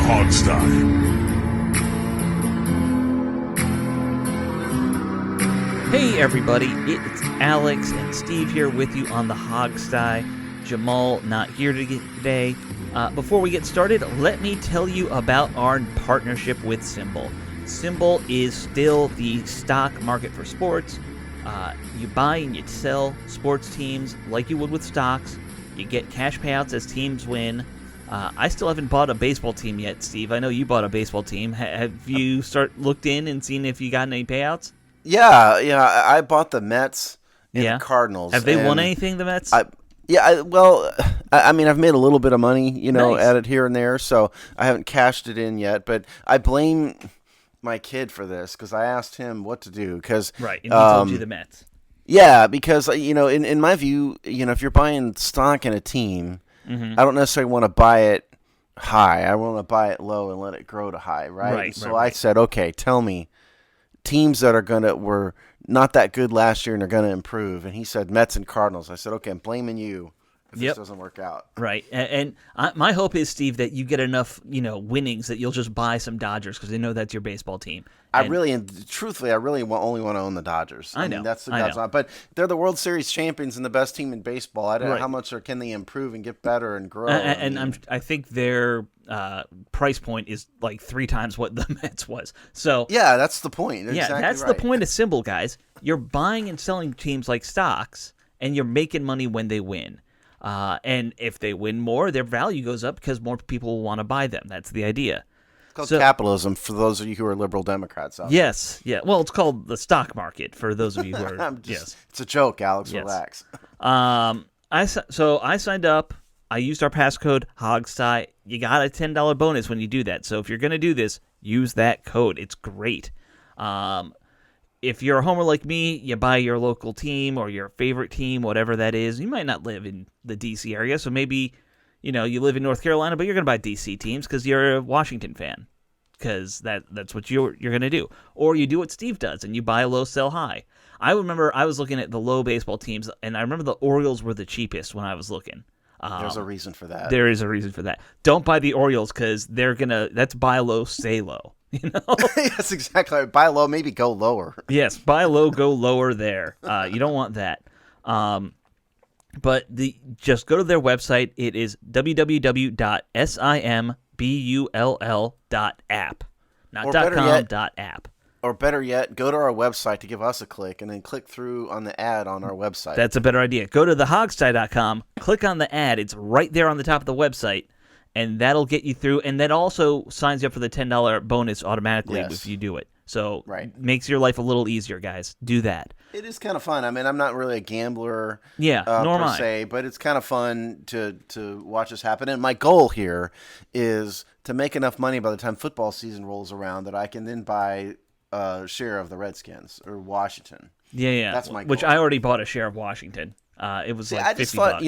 Hogsty. Hey everybody, it's Alex and Steve here with you on the Hogsty. Jamal not here today. Before we get started, let me tell you about our partnership with Symbol. Symbol is still the stock market for sports. You buy and you sell sports teams like you would with stocks. You get cash payouts as teams win. I still haven't bought a baseball team yet, Steve. I know you bought a baseball team. Have you looked in and seen if you got any payouts? Yeah. I bought the Mets and the Cardinals. Have they won anything, the Mets? I've made a little bit of money, Nice. at it here and there, so I haven't cashed it in yet. But I blame my kid for this because I asked him what to do. Right, and he told you the Mets. Yeah, because, in my view, if you're buying stock in a team, I don't necessarily want to buy it high. I want to buy it low and let it grow to high, right? So I said, okay, tell me teams that were not that good last year and are going to improve. And he said Mets and Cardinals. I said, okay, I'm blaming you if this doesn't work out. Right. And my hope is, Steve, that you get enough, winnings that you'll just buy some Dodgers because they know that's your baseball team. Truthfully, I really only want to own the Dodgers. I know. That's but they're the World Series champions and the best team in baseball. I don't know how much can they improve and get better and grow. I think their price point is like 3 times what the Mets was. So yeah, that's the point. That's the point of Symbol, guys. You're buying and selling teams like stocks, and you're making money when they win. And if they win more, their value goes up because more people will want to buy them. That's the idea. It's called capitalism for those of you who are liberal Democrats out there. Yes, yeah. Well, it's called the stock market for those of you who are. It's a joke, Alex. Yes. Relax. I signed up. I used our passcode Hogsty. You got a $10 bonus when you do that. So if you're going to do this, use that code. It's great. If you're a homer like me, you buy your local team or your favorite team, whatever that is. You might not live in the D.C. area, so maybe you live in North Carolina, but you're going to buy D.C. teams because you're a Washington fan, because that's what you're going to do. Or you do what Steve does, and you buy low, sell high. I remember I was looking at the low baseball teams, and I remember the Orioles were the cheapest when I was looking. There's a reason for that. There is a reason for that. Don't buy the Orioles because that's buy low, stay low. Yes, exactly. Buy low, maybe go lower. Yes, buy low, go lower there. You don't want that. But just go to their website. It is www.simbull.app, not .com, .app. Or better yet, go to our website to give us a click, and then click through on the ad on our website. That's a better idea. Go to thehogsty.com, click on the ad. It's right there on the top of the website, and that'll get you through. And that also signs you up for the $10 bonus automatically if you do it. So makes your life a little easier, guys. Do that. It is kind of fun. I mean, I'm not really a gambler nor per se, but it's kind of fun to watch this happen. And my goal here is to make enough money by the time football season rolls around that I can then buy a share of the Redskins or Washington. Yeah. That's my goal. Which I already bought a share of Washington. It was like $50. I just thought,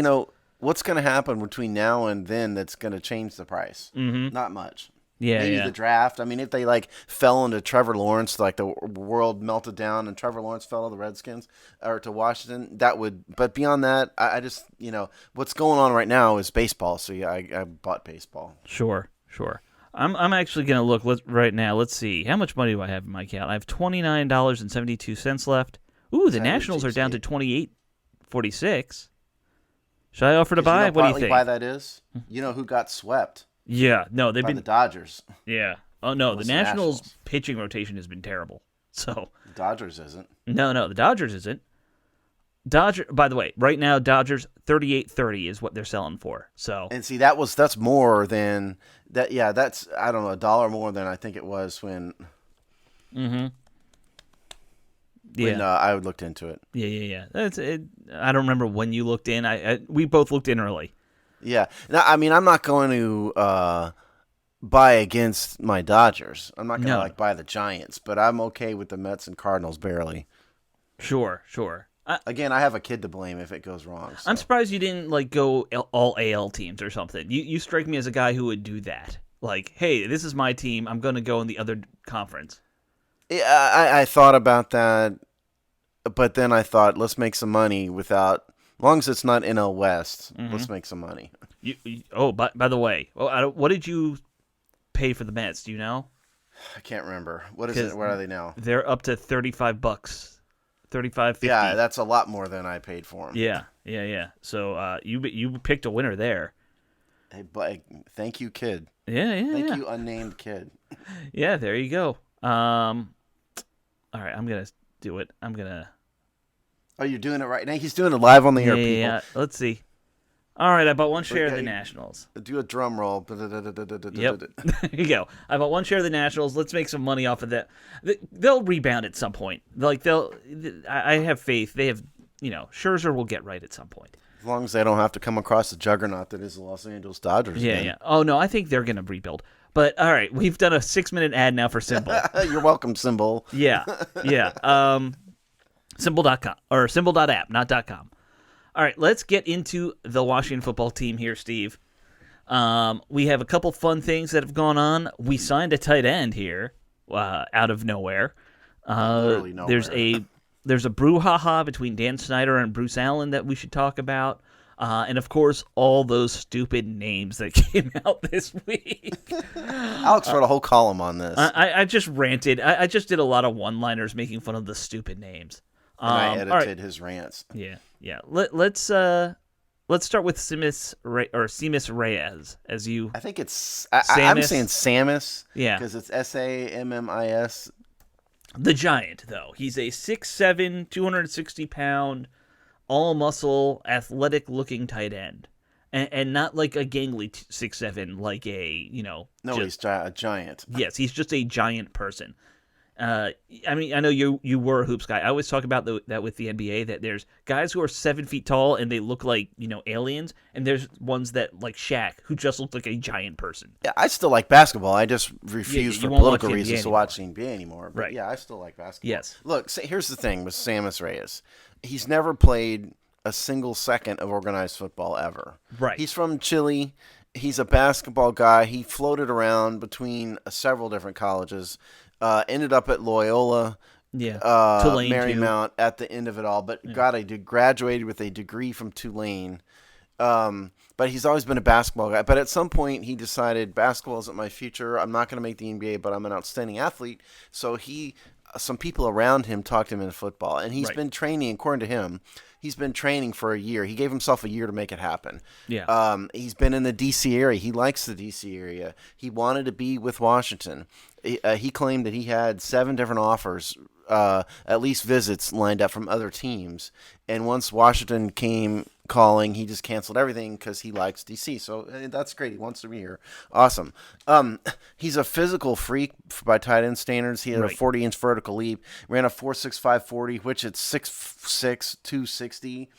what's going to happen between now and then that's going to change the price? Mm-hmm. Not much. Yeah, Maybe the draft. I mean, if they fell into Trevor Lawrence, like the world melted down and Trevor Lawrence fell to the Redskins or to Washington, that would. But beyond that, I just what's going on right now is baseball. So yeah, I bought baseball. Sure. I'm actually gonna look right now. Let's see, how much money do I have in my account? I have $29.72 left. Ooh, the Nationals are down to $28.46. Should I offer to buy? What do you think? Why that is? You know who got swept? Yeah, no, they've been the Dodgers. Yeah. Oh no, the Nationals pitching rotation has been terrible. So the Dodgers isn't. No, the Dodgers isn't. By the way, right now Dodgers $38.30 is what they're selling for. So and see that's more than that. Yeah, that's I don't know $1 more than I think it was when. Mm-hmm. When I looked into it. Yeah. I don't remember when you looked in. We both looked in early. Yeah. Now, I mean, I'm not going to buy against my Dodgers. I'm not going to buy the Giants, but I'm okay with the Mets and Cardinals barely. Sure. Again, I have a kid to blame if it goes wrong. So. I'm surprised you didn't go all AL teams or something. You strike me as a guy who would do that. Like, hey, this is my team. I'm going to go in the other conference. Yeah, I thought about that, but then I thought, let's make some money without. As long as it's not NL West, let's make some money. By the way, what did you pay for the Mets? Do you know? I can't remember. What is it? What are they now? They're up to $35, $35.50. Yeah, that's a lot more than I paid for them. Yeah. So you picked a winner there. Hey, but thank you, kid. Yeah. Thank you, unnamed kid. Yeah, there you go. All right, I'm gonna do it. Oh, you're doing it right now. He's doing it live on the air, people. Yeah. Let's see. All right, I bought one share of the Nationals. Do a drum roll. Yep. There you go. I bought one share of the Nationals. Let's make some money off of that. They'll rebound at some point. I have faith. They have, Scherzer will get right at some point. As long as they don't have to come across the juggernaut that is the Los Angeles Dodgers. Yeah. Oh, no, I think they're going to rebuild. But, all right, we've done a 6-minute ad now for Symbol. You're welcome, Symbol. Yeah. Symbol.com, or symbol.app, not .com. All right, let's get into the Washington football team here, Steve. We have a couple fun things that have gone on. We signed a tight end here out of nowhere. Literally nowhere. There's a brouhaha between Dan Snyder and Bruce Allen that we should talk about. And, of course, all those stupid names that came out this week. Alex wrote a whole column on this. I just ranted. I just did a lot of one-liners making fun of the stupid names. And I edited his rants. Yeah. Let's start with Seamus Reyes, as you. I think it's. I'm saying Samus. Yeah. Because it's Sammis. The Giant, though. He's a 6'7", 260-pound, all-muscle, athletic-looking tight end. And not like a gangly 6'7", like a, No, he's a giant. Yes, he's just a giant person. I know you were a hoops guy. I always talk about that with the NBA, that there's guys who are 7 feet tall and they look like, aliens, and there's ones that, like Shaq, who just look like a giant person. Yeah, I still like basketball. I just refuse for political reasons to watch the NBA anymore. But right. Yeah, I still like basketball. Yes. Look, here's the thing with Sammis Reyes. He's never played a single second of organized football ever. Right. He's from Chile. He's a basketball guy. He floated around between several different colleges. Ended up at Loyola, Tulane Marymount at the end of it all. But graduated with a degree from Tulane. But he's always been a basketball guy. But at some point, he decided basketball isn't my future. I'm not going to make the NBA, but I'm an outstanding athlete. So some people around him talked him into football, and he's been training. According to him, he's been training for a year. He gave himself a year to make it happen. Yeah. He's been in the D.C. area. He likes the D.C. area. He wanted to be with Washington. He claimed that he had 7 different offers, at least visits lined up from other teams. And once Washington came calling, he just canceled everything because he likes D.C. So that's great. He wants to be here. Awesome. He's a physical freak by tight end standards. He had a 40-inch vertical leap, ran a 4.65 40, which at 6'6", 260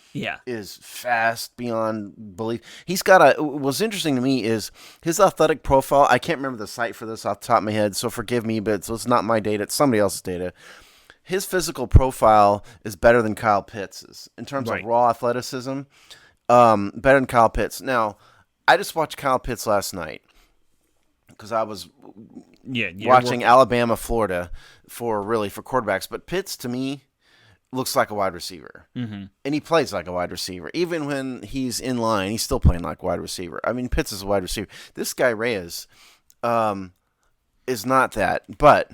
is fast beyond belief. He's got what's interesting to me is his athletic profile. I can't remember the site for this off the top of my head, so forgive me, but it's not my data. It's somebody else's data. His physical profile is better than Kyle Pitts' in terms of raw athleticism. Better than Kyle Pitts. Now, I just watched Kyle Pitts last night because I was watching Alabama, Florida for quarterbacks. But Pitts, to me, looks like a wide receiver. Mm-hmm. And he plays like a wide receiver. Even when he's in line, he's still playing like a wide receiver. I mean, Pitts is a wide receiver. This guy, Reyes, is not that. But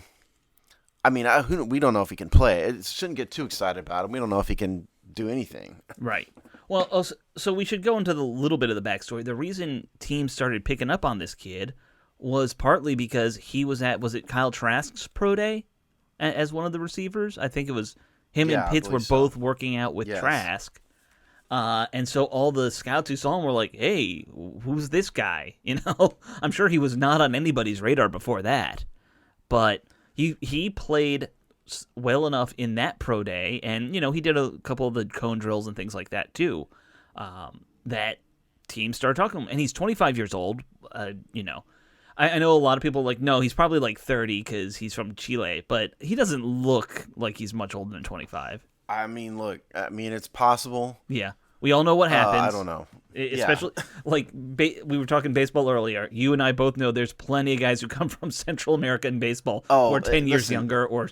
I mean, we don't know if he can play. It shouldn't get too excited about him. We don't know if he can do anything. Right. Well, so we should go into the little bit of the backstory. The reason teams started picking up on this kid was partly because he was it Kyle Trask's pro day as one of the receivers? I think it was him and Pitts were both working out with Trask. And so all the scouts who saw him were like, hey, who's this guy? I'm sure he was not on anybody's radar before that. But he played well enough in that pro day, and he did a couple of the cone drills and things like that too. That teams started talking to him, and he's 25 years old. I know a lot of people are like, no, he's probably like 30 because he's from Chile, but he doesn't look like he's much older than 25. I mean, it's possible. Yeah. We all know what happens. I don't know. Especially, we were talking baseball earlier. You and I both know there's plenty of guys who come from Central America in baseball who are 10 years younger or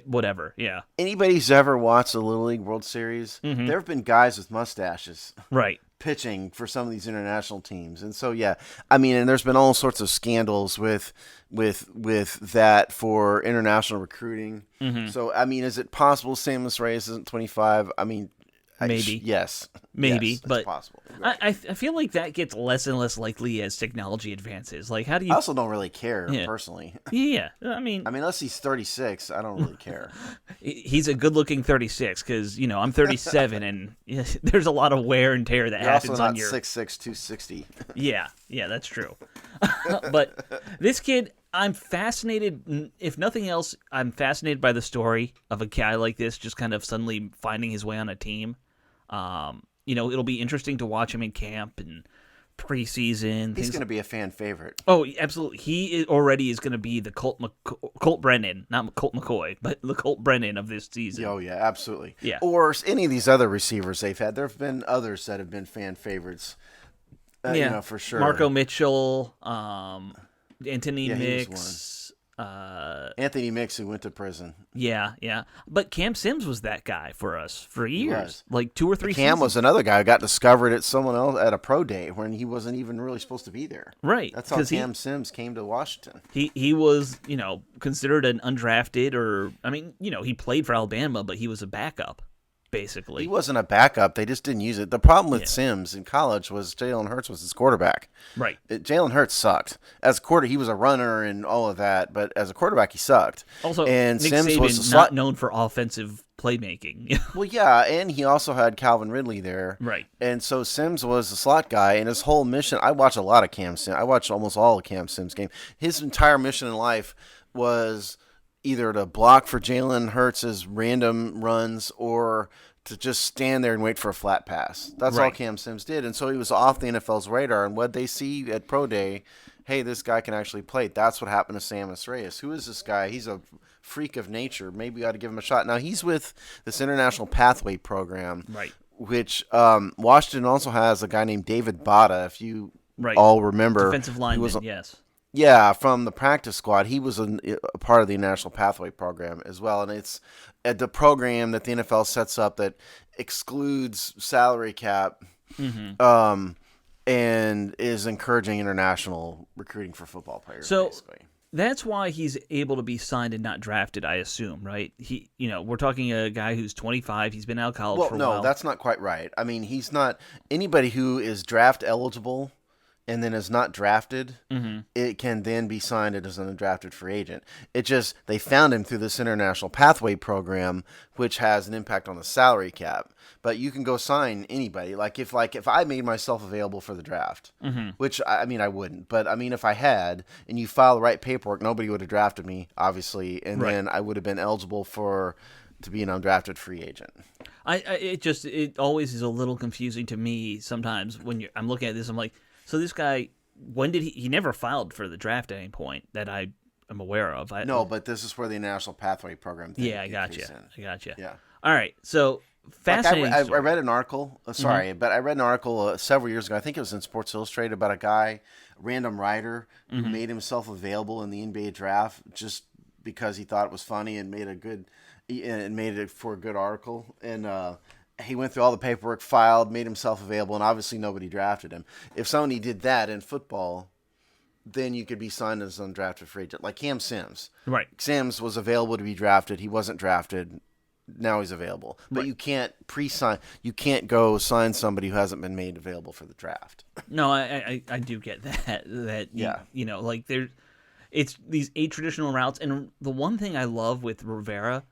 whatever. Yeah. Anybody who's ever watched the Little League World Series, there have been guys with mustaches. Right. pitching for some of these international teams. And so, yeah, I mean, and there's been all sorts of scandals with that for international recruiting. Mm-hmm. So, I mean, is it possible Samus Reyes isn't 25? I mean, maybe. Yes. Maybe, yes, but possible. Right. I feel like that gets less and less likely as technology advances. Like, how do you... I also don't really care, personally. Yeah, I mean, unless he's 36, I don't really care. He's a good-looking 36, because, I'm 37, and there's a lot of wear and tear that happens on your... 6'6", 260. Yeah, that's true. But this kid, I'm fascinated. If nothing else, I'm fascinated by the story of a guy like this just kind of suddenly finding his way on a team. It'll be interesting to watch him in camp and preseason. He's going to be a fan favorite. Oh, absolutely. He already is going to be the Colt Brennan, not Colt McCoy, but the Colt Brennan of this season. Oh, yeah, absolutely. Yeah. Or any of these other receivers they've had. There have been others that have been fan favorites. For sure. Marco Mitchell, Anthony Mix. Anthony Mix, who went to prison. Yeah. But Cam Sims was that guy for us for years, like 2 or 3 Cam seasons. was another guy who got discovered at someone else at a pro day when he wasn't even really supposed to be there. Right. That's how Cam Sims came to Washington. He was, considered an undrafted, or, he played for Alabama, but he was a backup, basically. He wasn't a backup. They just didn't use it. The problem with Sims in college was Jalen Hurts was his quarterback. Right. Jalen Hurts sucked. As a quarter, he was a runner and all of that, but as a quarterback, he sucked. Also, and Nick Sims Saban, was not known for offensive playmaking. Well, yeah, and he also had Calvin Ridley there. Right. And so Sims was the slot guy, and his whole mission, I watch a lot of Cam Sims. I watch almost all of Cam Sims' game. His entire mission in life was either to block for Jalen Hurts' random runs or to just stand there and wait for a flat pass. That's all Cam Sims did. And so he was off the NFL's radar. And what they see at Pro Day, hey, this guy can actually play. That's what happened to Samus Reyes. Who is this guy? He's a freak of nature. Maybe we ought to give him a shot. Now, he's with this International Pathway Program, which Washington also has a guy named David Bada, if you all remember. Defensive lineman, yes. Yeah, from the practice squad. He was a part of the National Pathway Program as well. And it's the program that the NFL sets up that excludes salary cap and is encouraging international recruiting for football players, basically. That's why he's able to be signed and not drafted, I assume, right? We're talking a guy who's 25. He's been out of college for a while. No, that's not quite right. I mean, he's not – anybody who is draft eligible – and then is not drafted, it can then be signed as an undrafted free agent. It just, they found him through this International Pathway Program, which has an impact on the salary cap. But you can go sign anybody. If I made myself available for the draft, which, I wouldn't. But, if I had, and you file the right paperwork, nobody would have drafted me, obviously. And then I would have been eligible to be an undrafted free agent. It always is a little confusing to me sometimes when I'm looking at this. I'm like, so this guy, when did he never filed for the draft at any point that I am aware of. No, but this is where the National Pathway Program thing I got you. Yeah. All right. So, fascinating I read an article, but I read an article several years ago. I think it was in Sports Illustrated about a guy, a random writer, who made himself available in the NBA draft just because he thought it was funny and made it for a good article. And, he went through all the paperwork, filed, made himself available, and obviously nobody drafted him. If somebody did that in football, then you could be signed as an undrafted free agent, like Cam Sims. Right. Sims was available to be drafted. He wasn't drafted. Now he's available. But you can't pre-sign. You can't go sign somebody who hasn't been made available for the draft. No, I do get that. It's these traditional routes. And the one thing I love with Rivera,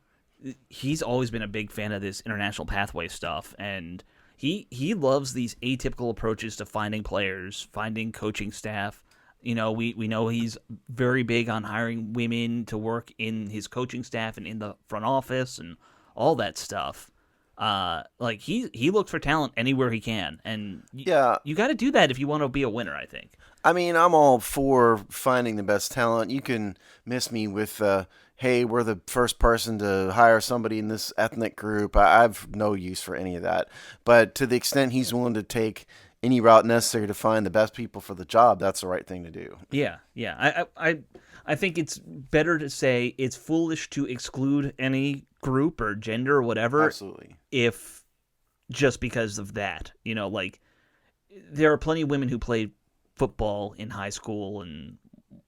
he's always been a big fan of this international pathway stuff, and he loves these atypical approaches to finding players, finding coaching staff. We know he's very big on hiring women to work in his coaching staff and in the front office and all that stuff. He looks for talent anywhere he can, and you got to do that if you want to be a winner, I think. I'm all for finding the best talent. You can miss me with hey, we're the first person to hire somebody in this ethnic group. I've no use for any of that. But to the extent he's willing to take any route necessary to find the best people for the job, that's the right thing to do. Yeah. I think it's better to say it's foolish to exclude any group or gender or whatever. Absolutely. If just because of that, there are plenty of women who played football in high school and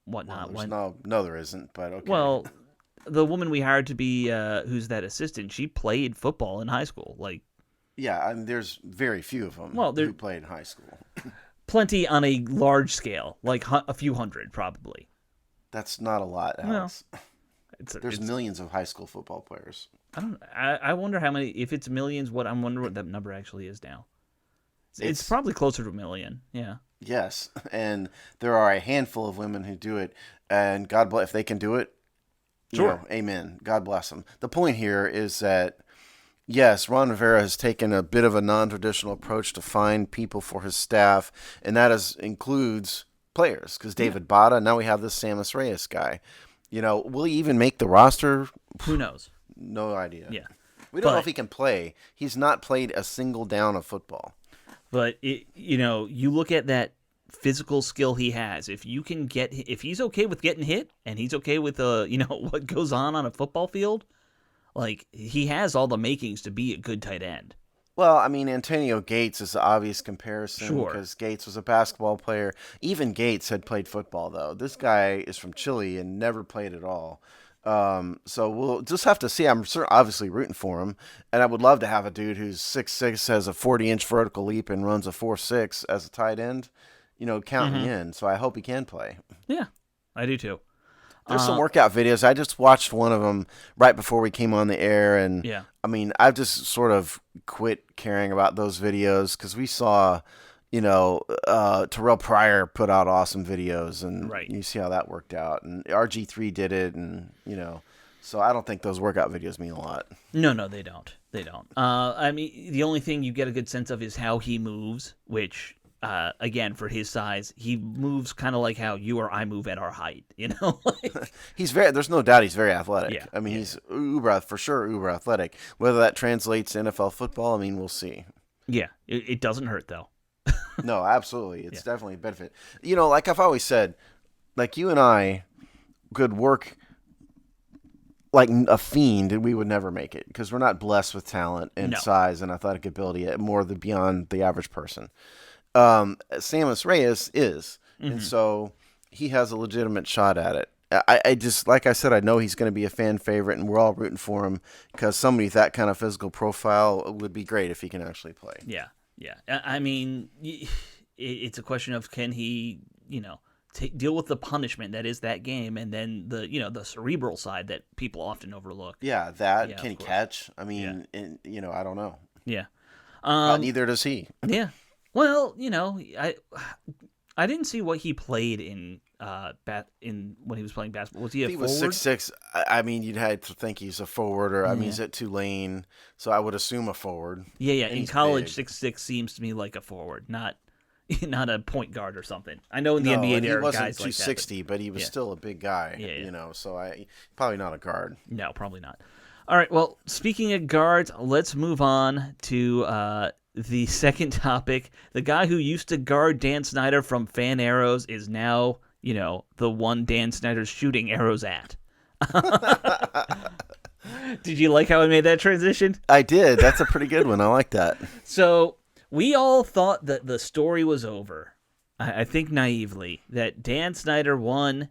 whatnot. No, there isn't. But okay. Well, the woman we hired to be who's that assistant, she played football in high school. Like, yeah, I mean, there's very few of them who played in high school. Plenty on a large scale, like a few hundred probably. That's not a lot, Alex. Well, there's millions of high school football players. I wonder how many. If it's millions, I'm wondering what that number actually is now. It's probably closer to 1 million. Yeah. Yes, and there are a handful of women who do it, and God bless if they can do it. Sure. Amen. God bless them. The point here is that, yes, Ron Rivera has taken a bit of a non-traditional approach to find people for his staff, and that includes players. Because David Bada, now we have this Samus Reyes guy. Will he even make the roster? Who knows? No idea. Yeah. We don't know if he can play. He's not played a single down of football. But you look at that physical skill he has. If he's okay with getting hit, and he's okay with what goes on a football field, like he has all the makings to be a good tight end. Well, I mean, Antonio Gates is the obvious comparison. Sure. Because Gates was a basketball player. Even Gates had played football, though. This guy is from Chile and never played at all. So we'll just have to see. I'm obviously rooting for him, and I would love to have a dude who's 6'6", has a 40-inch vertical leap, and runs a 4.6 as a tight end. Count me in. So I hope he can play. Yeah, I do too. There's some workout videos. I just watched one of them right before we came on the air, and I mean, I've just sort of quit caring about those videos because we saw, Terrell Pryor put out awesome videos, and you see how that worked out, and RG3 did it, and so I don't think those workout videos mean a lot. No, they don't. They don't. I mean, the only thing you get a good sense of is how he moves, which. Again, for his size, he moves kind of like how you or I move at our height, There's no doubt he's very athletic. Yeah. I mean, he's uber athletic. Whether that translates to NFL football, I mean, we'll see. Yeah, it doesn't hurt, though. No, absolutely. It's definitely a benefit. Like I've always said, like you and I could work like a fiend, and we would never make it because we're not blessed with talent and size and athletic ability more than beyond the average person. Samus Reyes is, and so he has a legitimate shot at it. I just, like I said, I know he's going to be a fan favorite, and we're all rooting for him because somebody with that kind of physical profile would be great if he can actually play. Yeah. I mean, it's a question of can he, deal with the punishment that is that game, and then the cerebral side that people often overlook. Yeah, can he catch? I mean, I don't know. Yeah. Neither does he. Yeah. Well, I didn't see what he played in when he was playing basketball. Was he a forward? He was 6'6". I mean, you'd have to think he's a forward, or I mean, he's at Tulane, so I would assume a forward. Yeah. In college, 6'6" seems to me like a forward, not a point guard or something. I know in the NBA there are guys like that. He wasn't 260, but he was still a big guy. Yeah. So probably not a guard. No, probably not. All right. Well, speaking of guards, let's move on to the second topic. The guy who used to guard Dan Snyder from fan arrows is now, the one Dan Snyder's shooting arrows at. Did you like how I made that transition? I did. That's a pretty good one. I like that. So we all thought that the story was over. I think naively that Dan Snyder won.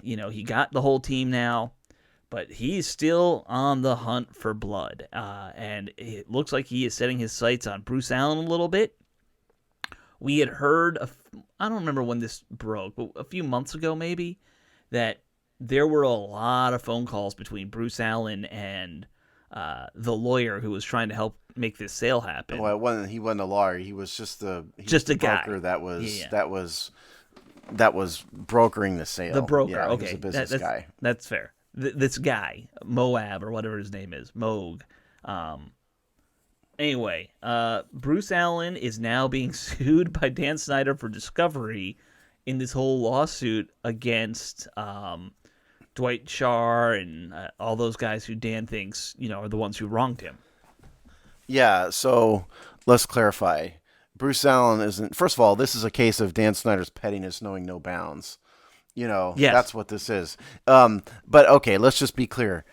He got the whole team now. But he's still on the hunt for blood, and it looks like he is setting his sights on Bruce Allen a little bit. We had heard, I don't remember when this broke, but a few months ago maybe, that there were a lot of phone calls between Bruce Allen and the lawyer who was trying to help make this sale happen. Well, he wasn't a lawyer; he was just a guy that was brokering the sale. The broker, okay, he was a business guy. That's fair. This guy, Moab, or whatever his name is, Moog. Anyway, Bruce Allen is now being sued by Dan Snyder for discovery in this whole lawsuit against Dwight Schrute and all those guys who Dan thinks, are the ones who wronged him. Yeah, so let's clarify. Bruce Allen isn't... First of all, this is a case of Dan Snyder's pettiness knowing no bounds. Yes. That's what this is. But okay, let's just be clear.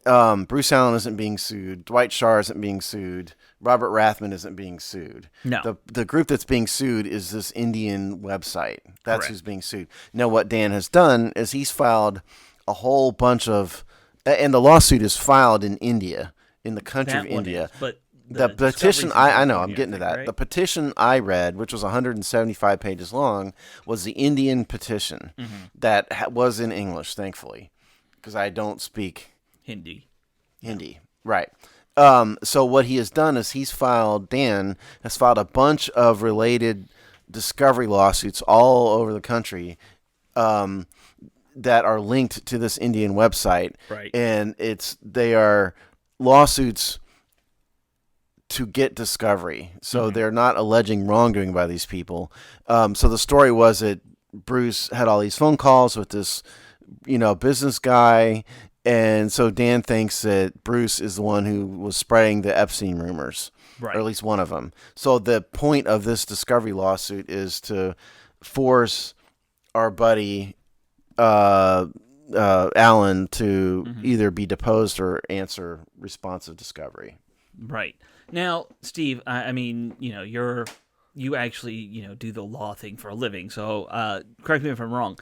Bruce Allen isn't being sued. Dwight Schrute isn't being sued. Robert Rathman isn't being sued. No. The group that's being sued is this Indian website. That's Correct. who's being sued. Now, what Dan has done is he's filed a whole bunch of, and the lawsuit is filed in India, in the country of India. But the petition, I know, I'm getting to that. Right? The petition I read, which was 175 pages long, was the Indian petition that was in English, thankfully, because I don't speak Hindi. Right. So what he has done is Dan has filed a bunch of related discovery lawsuits all over the country that are linked to this Indian website. Right. And they are lawsuits to get discovery. So they're not alleging wrongdoing by these people. So the story was that Bruce had all these phone calls with this, business guy. And so Dan thinks that Bruce is the one who was spreading the Epstein rumors, right, or at least one of them. So the point of this discovery lawsuit is to force our buddy Allen to either be deposed or answer responsive discovery. Right. Now, Steve, I mean, you actually, do the law thing for a living. So correct me if I'm wrong.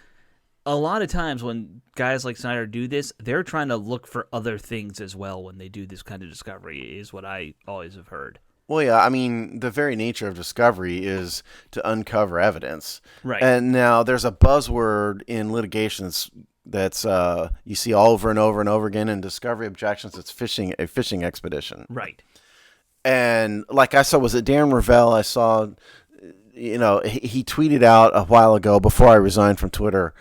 A lot of times when guys like Snyder do this, they're trying to look for other things as well when they do this kind of discovery, is what I always have heard. Well, yeah, I mean, the very nature of discovery is to uncover evidence. Right. And now there's a buzzword in litigations that's you see over and over and over again in discovery objections. It's a fishing expedition. Right. And like I saw, was it Darren Ravel? I saw, he tweeted out a while ago before I resigned from Twitter.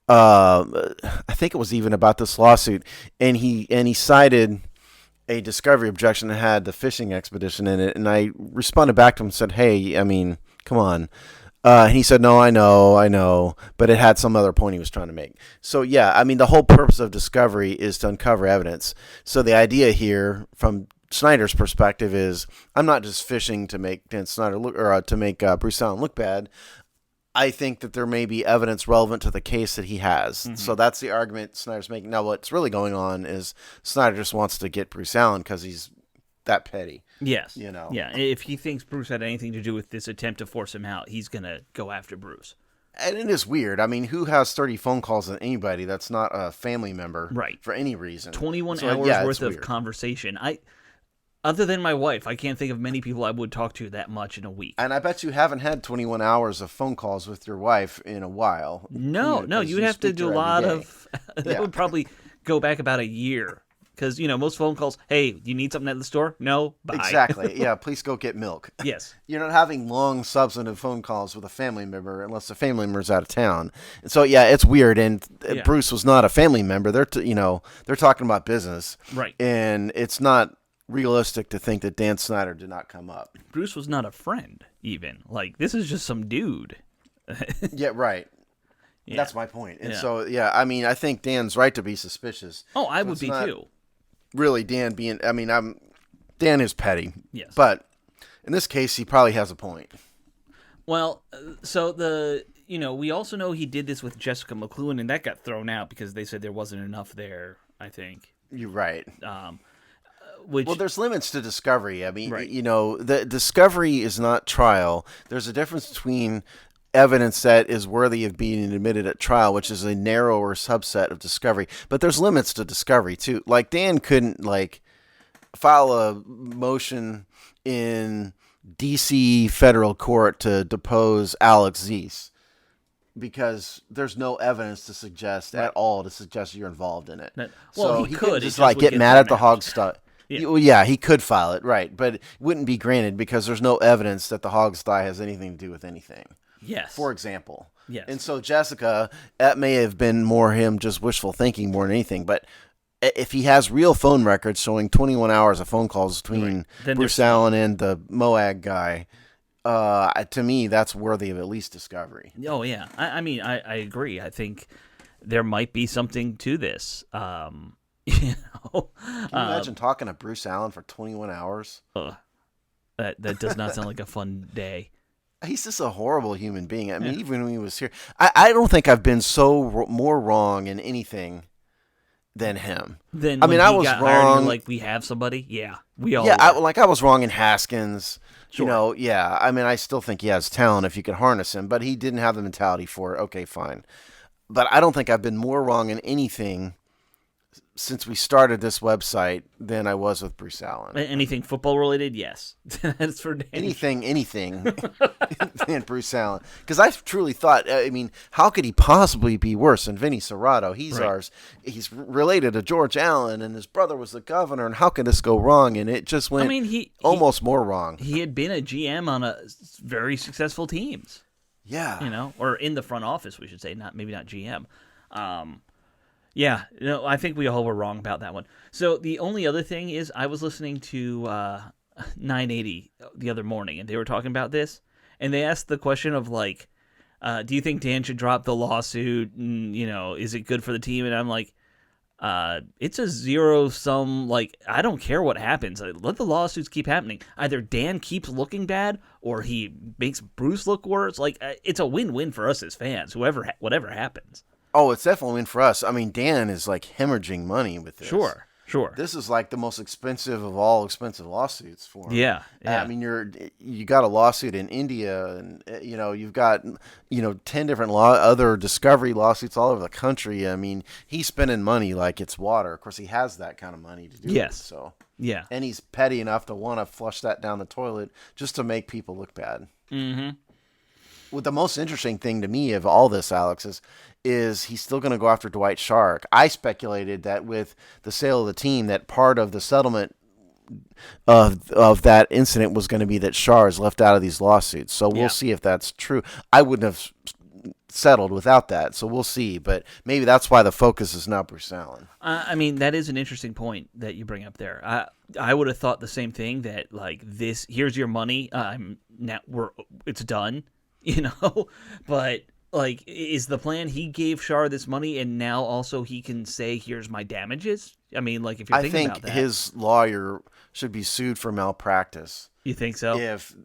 I think it was even about this lawsuit, and he cited a discovery objection that had the fishing expedition in it, and I responded back to him and said, "Hey, I mean, come on." And he said, "No, I know, but it had some other point he was trying to make." So yeah, I mean, the whole purpose of discovery is to uncover evidence. So the idea here, from Snyder's perspective, is I'm not just fishing to make Dan Snyder look, or to make Bruce Allen look bad. I think that there may be evidence relevant to the case that he has. Mm-hmm. So that's the argument Snyder's making. Now, what's really going on is Snyder just wants to get Bruce Allen because he's that petty. Yes. Yeah, if he thinks Bruce had anything to do with this attempt to force him out, he's going to go after Bruce. And it is weird. I mean, who has 30 phone calls with anybody that's not a family member for any reason? 21 hours worth of conversation. Other than my wife, I can't think of many people I would talk to that much in a week. And I bet you haven't had 21 hours of phone calls with your wife in a while. No, you'd have to do a lot of... That would probably go back about a year. Because, most phone calls, hey, do you need something at the store? No? Bye. Exactly. Yeah, please go get milk. Yes. You're not having long, substantive phone calls with a family member unless the family member's out of town. And so, yeah, it's weird. And Bruce was not a family member. They're talking about business. Right. And it's not realistic to think that Dan Snyder did not come up. Bruce was not a friend, even. Like, this is just some dude. Yeah, right. Yeah. That's my point. And so, yeah, I mean, I think Dan's right to be suspicious. Oh, I would be too. Really, Dan being, I mean, Dan is petty. Yes. But in this case, he probably has a point. Well, so we also know he did this with Jessica McLuhan, and that got thrown out because they said there wasn't enough there, I think. You're right. Well, there's limits to discovery. I mean, right. The discovery is not trial. There's a difference between evidence that is worthy of being admitted at trial, which is a narrower subset of discovery. But there's limits to discovery, too. Like, Dan couldn't, file a motion in D.C. federal court to depose Alex Zeiss because there's no evidence to suggest at all to suggest you're involved in it. So he could just get mad at the hog stuff. Yeah, he could file it, right, but it wouldn't be granted because there's no evidence that the hog's thigh has anything to do with anything. Yes. For example. Yes. And so Jessica, that may have been more him just wishful thinking more than anything, but if he has real phone records showing 21 hours of phone calls between Bruce Allen and the Moag guy, to me, that's worthy of at least discovery. Oh, yeah. I mean, I agree. I think there might be something to this. Can you imagine talking to Bruce Allen for 21 hours? That does not sound like a fun day. He's just a horrible human being. I mean, even when he was here, I don't think I've been more wrong in anything than him. Then I mean, I was got wrong. Hired, you're like, we have somebody. Yeah, we all. Yeah, I was wrong in Haskins. Sure. You know, yeah. I mean, I still think he has talent if you can harness him, but he didn't have the mentality for it. Okay, fine. But I don't think I've been more wrong in anything since we started this website than I was with Bruce Allen. Anything football related? Yes. That's for anything than Bruce Allen. Because I truly thought, I mean, how could he possibly be worse than Vinny Serrato? He's related to George Allen, and his brother was the governor, and how could this go wrong? And it just went almost more wrong. He had been a GM on a very successful teams. Yeah. You know, or in the front office, we should say, maybe not GM. Yeah, I think we all were wrong about that one. So the only other thing is I was listening to 980 the other morning, and they were talking about this, and they asked the question of, like, do you think Dan should drop the lawsuit, and, is it good for the team? And I'm like, it's a zero-sum, like, I don't care what happens. Let the lawsuits keep happening. Either Dan keeps looking bad, or he makes Bruce look worse. Like, it's a win-win for us as fans, whatever happens. Oh, it's definitely a win for us. I mean, Dan is like hemorrhaging money with this. Sure. This is like the most expensive of all expensive lawsuits for him. Yeah. I mean, you got a lawsuit in India, and you've got 10 different other discovery lawsuits all over the country. I mean, he's spending money like it's water. Of course, he has that kind of money to do it. So yeah, and he's petty enough to want to flush that down the toilet just to make people look bad. Mm-hmm. Well, the most interesting thing to me of all this, Alex, is he's still going to go after Dwight Schrute. I speculated that with the sale of the team, that part of the settlement of that incident was going to be that Schrute is left out of these lawsuits. So we'll see if that's true. I wouldn't have settled without that, so we'll see. But maybe that's why the focus is now Bruce Allen. I mean, that is an interesting point that you bring up there. I would have thought the same thing, that like this, here's your money. It's done. But like, is the plan he gave Schrute this money and now also he can say, here's my damages? I mean, like, if you're thinking about that. I think his lawyer should be sued for malpractice. You think so? If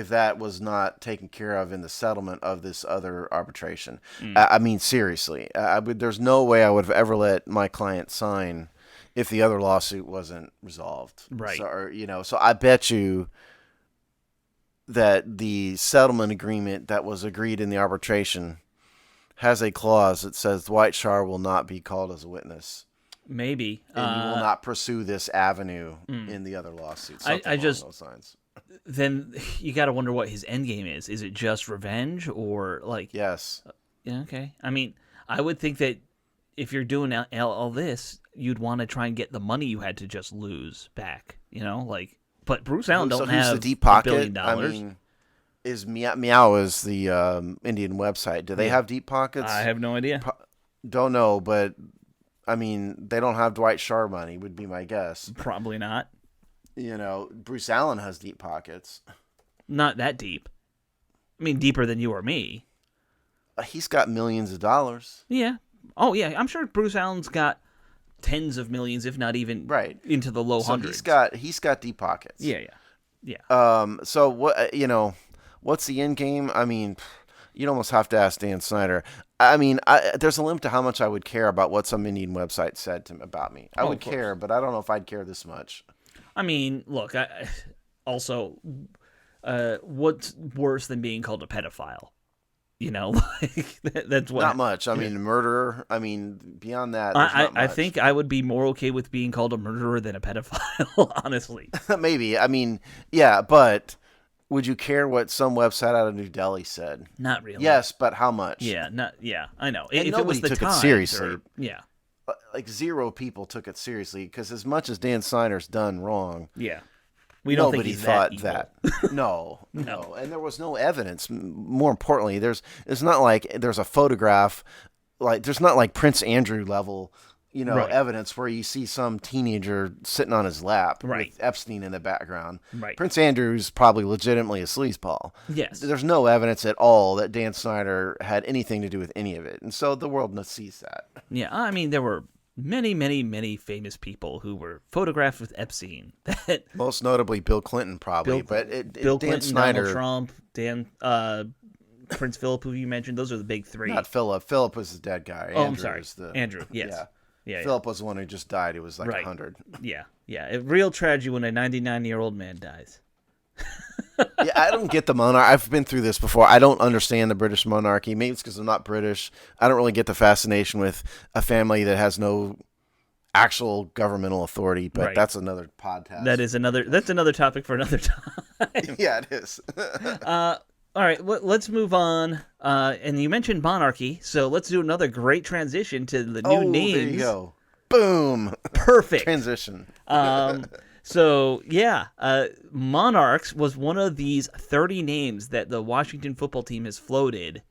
that was not taken care of in the settlement of this other arbitration. I mean, seriously, there's no way I would have ever let my client sign if the other lawsuit wasn't resolved. Right. So I bet you that the settlement agreement that was agreed in the arbitration has a clause that says Dwight Schrute will not be called as a witness. Maybe. And you will not pursue this avenue in the other lawsuits. Those lines. Then you got to wonder what his end game is. Is it just revenge, or like? Yes. Yeah. Okay. I mean, I would think that if you're doing all this, you'd want to try and get the money you had to just lose back. But Bruce Allen don't have the deep pocket? $1 billion. I mean, is Meow is the Indian website. Do they have deep pockets? I have no idea. Don't know, but I mean, they don't have Dwight Schrute money, would be my guess. Probably not. Bruce Allen has deep pockets. Not that deep. I mean, deeper than you or me. He's got millions of dollars. Yeah. Oh, yeah. I'm sure Bruce Allen's got tens of millions, if not even into the low hundreds. He's got deep pockets. Yeah. So what? What's the end game? I mean, you'd almost have to ask Dan Snyder. I mean, there's a limit to how much I would care about what some Indian website said about me. I would care, but I don't know if I'd care this much. I mean, look. What's worse than being called a pedophile? That's what. Not much. I mean, murderer. I mean, beyond that, I think I would be more okay with being called a murderer than a pedophile, honestly. Maybe. I mean, yeah, but would you care what some website out of New Delhi said? Not really. Yes, but how much? Yeah, I know. And nobody took it seriously. Yeah. Like zero people took it seriously, because as much as Dan Snyder's done wrong, we don't nobody think thought that. No. And there was no evidence. More importantly, it's not like there's a photograph, like there's not like Prince Andrew level, evidence where you see some teenager sitting on his lap with Epstein in the background. Right. Prince Andrew's probably legitimately a sleazeball. Yes. There's no evidence at all that Dan Snyder had anything to do with any of it. And so the world sees that. Yeah. I mean, there were many, many, many famous people who were photographed with Epstein. Most notably Bill Clinton, probably. Bill Dan Clinton, Snyder, Donald Trump, Prince Philip, who you mentioned. Those are the big three. Not Philip. Philip was the dead guy. I'm sorry. Andrew, yes. Yeah. Philip was the one who just died. It was like 100. Yeah. A real tragedy when a 99-year-old man dies. Yeah, I don't get the monarchy. I've been through this before. I don't understand the British monarchy. Maybe it's because I'm not British. I don't really get the fascination with a family that has no actual governmental authority. But that's another podcast. That's another topic for another time. Yeah, it is. All right, let's move on. And you mentioned monarchy, so let's do another great transition to the new names. There you go. Boom. Perfect. Transition. So, Monarchs was one of these 30 names that the Washington football team has floated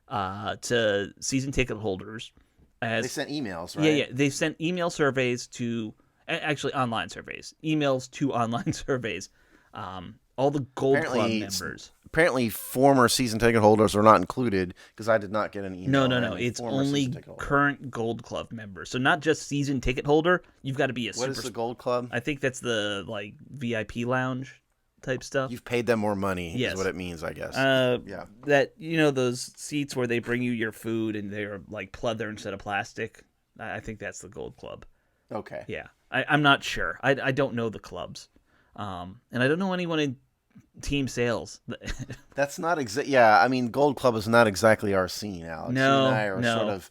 to season ticket holders. They sent emails, right? Yeah. They sent email surveys to, actually online surveys, emails to online surveys. All the Gold Club members. Apparently, former season ticket holders are not included because I did not get an email. No. It's only current Gold Club members. So not just season ticket holder. You've got to be a What is the Gold Club? I think that's the VIP lounge type stuff. You've paid them more money. Yes. Is what it means, I guess. Yeah. That those seats where they bring you your food and they're like pleather instead of plastic. I think that's the Gold Club. Okay. Yeah. I'm not sure. I don't know the clubs. And I don't know anyone in team sales. That's not Yeah, I mean, Gold Club is not exactly our scene, Alex. No, you and I are sort of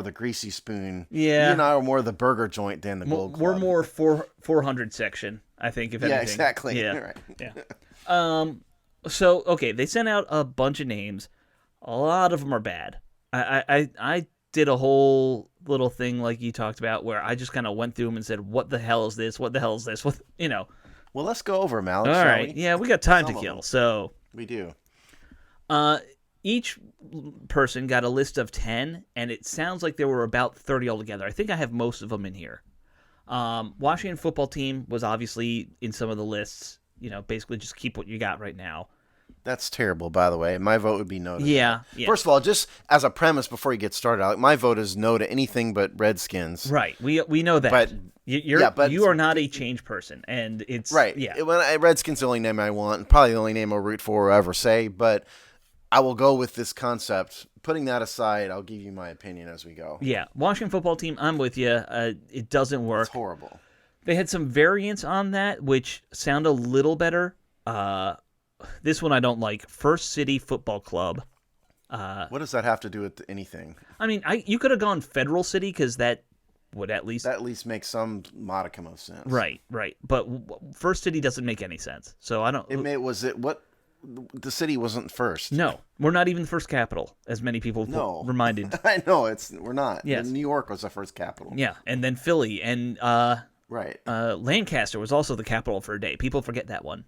the greasy spoon. Yeah. You and I are more the burger joint than the Gold Club. We're more 400 section, I think, if anything. Yeah, exactly. Yeah. Right. Yeah. So, okay, they sent out a bunch of names. A lot of them are bad. I did a whole little thing like you talked about where I just kind of went through them and said, what the hell is this? What the hell is this? Well, let's go over them, Alex. All right. Yeah, we got time to kill. So we do. Each person got a list of 10, and it sounds like there were about 30 altogether. I think I have most of them in here. Washington football team was obviously in some of the lists. Basically just keep what you got right now. That's terrible, by the way. My vote would be no to that. First of all, just as a premise before you get started, Alex, my vote is no to anything but Redskins. Right. We know that. But you are not a change person, and it's right. Yeah. Redskins the only name I want, and probably the only name I'll root for or ever say. But I will go with this concept. Putting that aside, I'll give you my opinion as we go. Yeah, Washington football team. I'm with you. It doesn't work. It's horrible. They had some variants on that, which sound a little better. This one I don't like. First City Football Club. What does that have to do with anything? I mean, you could have gone Federal City because that would at least make some modicum of sense. Right. But First City doesn't make any sense. So I don't. The city wasn't first. No, we're not even the first capital, as many people reminded. I know we're not. Yes. New York was the first capital. Yeah, and then Philly and right. Lancaster was also the capital for a day. People forget that one.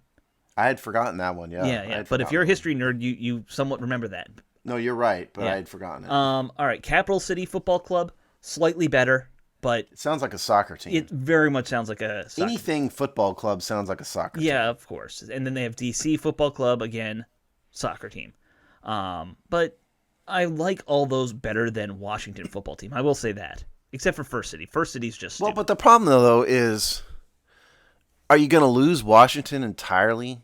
I had forgotten that one. Yeah. But if you're a history nerd, you somewhat remember that. No, you're right, but I had forgotten it. All right, Capital City Football Club, slightly better, but it sounds like a soccer team. It very much sounds like a soccer team. Football club sounds like a soccer team. Yeah, of course. And then they have DC Football Club, again, soccer team. But I like all those better than Washington Football Team. I will say that, except for First City. First City's just stupid. Well, but the problem though is, are you going to lose Washington entirely?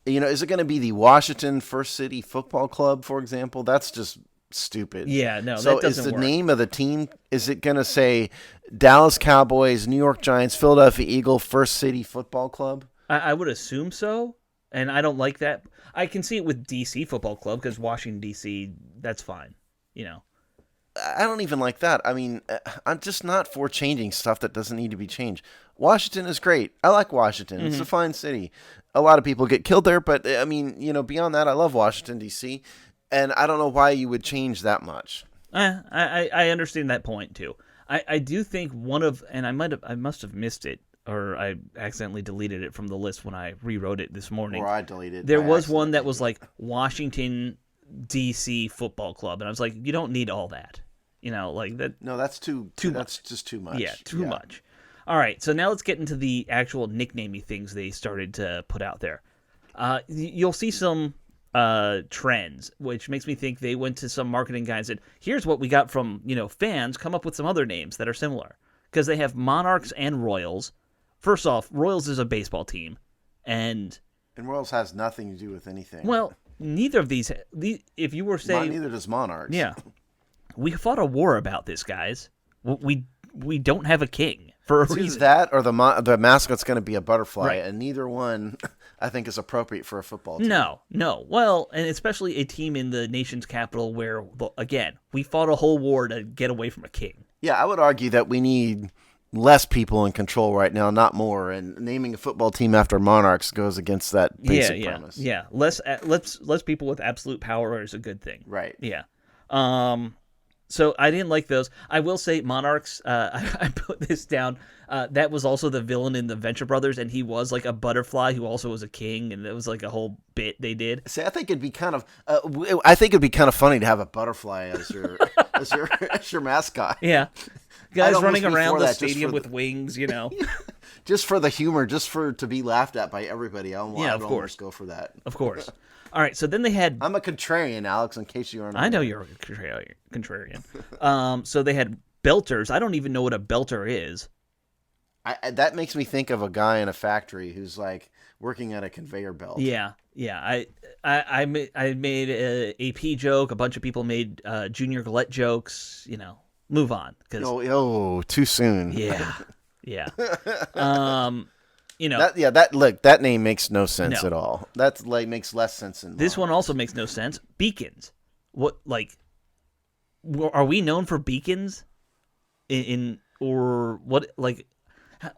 Is it going to be the Washington First City Football Club, for example? That's just stupid. Yeah, no, so that doesn't work. So is the name of the team, is it going to say Dallas Cowboys, New York Giants, Philadelphia Eagle, First City Football Club? I would assume so, and I don't like that. I can see it with DC Football Club because Washington, D.C., that's fine. I don't even like that. I mean, I'm just not for changing stuff that doesn't need to be changed. Washington is great. I like Washington. Mm-hmm. It's a fine city. A lot of people get killed there, but I mean, beyond that, I love Washington, D.C., and I don't know why you would change that much. I understand that point too. I do think and I must have missed it, or I accidentally deleted it from the list when I rewrote it this morning. Or I deleted it. There was one that was like Washington DC Football Club, and I was like, you don't need all that, like that. No, that's too much. That's just too much. Yeah, too much. All right, so now let's get into the actual nicknamey things they started to put out there. You'll see some trends, which makes me think they went to some marketing guy and said, here's what we got from fans, come up with some other names that are similar, because they have Monarchs and Royals. First off, Royals is a baseball team, and Royals has nothing to do with anything. Well, neither of these, if you were saying, neither does Monarchs. Yeah, we fought a war about this, guys. We we don't have a king for a reason. That or the mascot's going to be a butterfly, Right. and neither one I think is appropriate for a football team. No. Well, and especially a team in the nation's capital where, again, we fought a whole war to get away from a king. Yeah, I would argue that we need less people in control right now, not more. And naming a football team after monarchs goes against that basic premise. Yeah, less people with absolute power is a good thing. Right. Yeah. So I didn't like those. I will say monarchs. I put this down. That was also the villain in the Venture Brothers, and he was like a butterfly who also was a king, and it was like a whole bit they did. See, I think it'd be kind of. I think it'd be kind of funny to have a butterfly as your as your mascot. Yeah, guys running around the stadium with wings, you know. Just for the humor, just for to be laughed at by everybody. I'd course. Go for that. Of course. All right, so then they had... I'm a contrarian, Alex, in case you aren't... I know you're a contrarian. So they had belters. I don't even know what a belter is. That makes me think of a guy in a factory who's like working at a conveyor belt. Yeah. I made a AP joke. A bunch of people made Junior Gillette jokes. You know, move on. Too soon. Yeah. You know, that name makes no sense at all. That's like makes less sense than this one. Also makes no sense. Beacons. What, like, are we known for beacons? Or what? Like,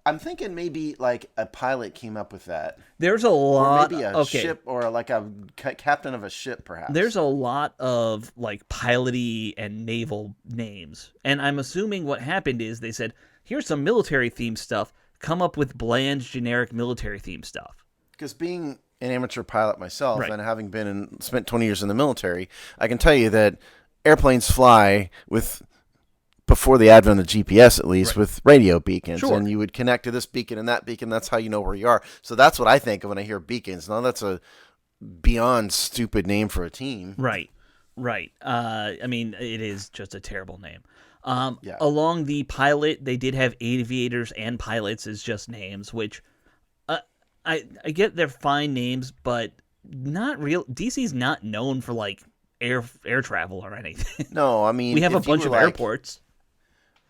I'm thinking maybe like a pilot came up with that. There's a lot. Or maybe a ship, or like a captain of a ship, perhaps. There's a lot of like piloty and naval names, and I'm assuming what happened is they said, "Here's some military themed stuff. Come up with bland, generic military themed stuff." Because being an amateur pilot myself, and having spent 20 years in the military, I can tell you that airplanes fly before the advent of GPS, at least, with radio beacons. Sure. And you would connect to this beacon and that beacon. That's how you know where you are. So that's what I think of when I hear beacons. Now, that's a beyond stupid name for a team. Right. I mean, it is just a terrible name. Along the pilot, they did have aviators and pilots as just names, which I get they're fine names, but not real. DC's not known for like air travel or anything. No, I mean, we have a bunch of airports.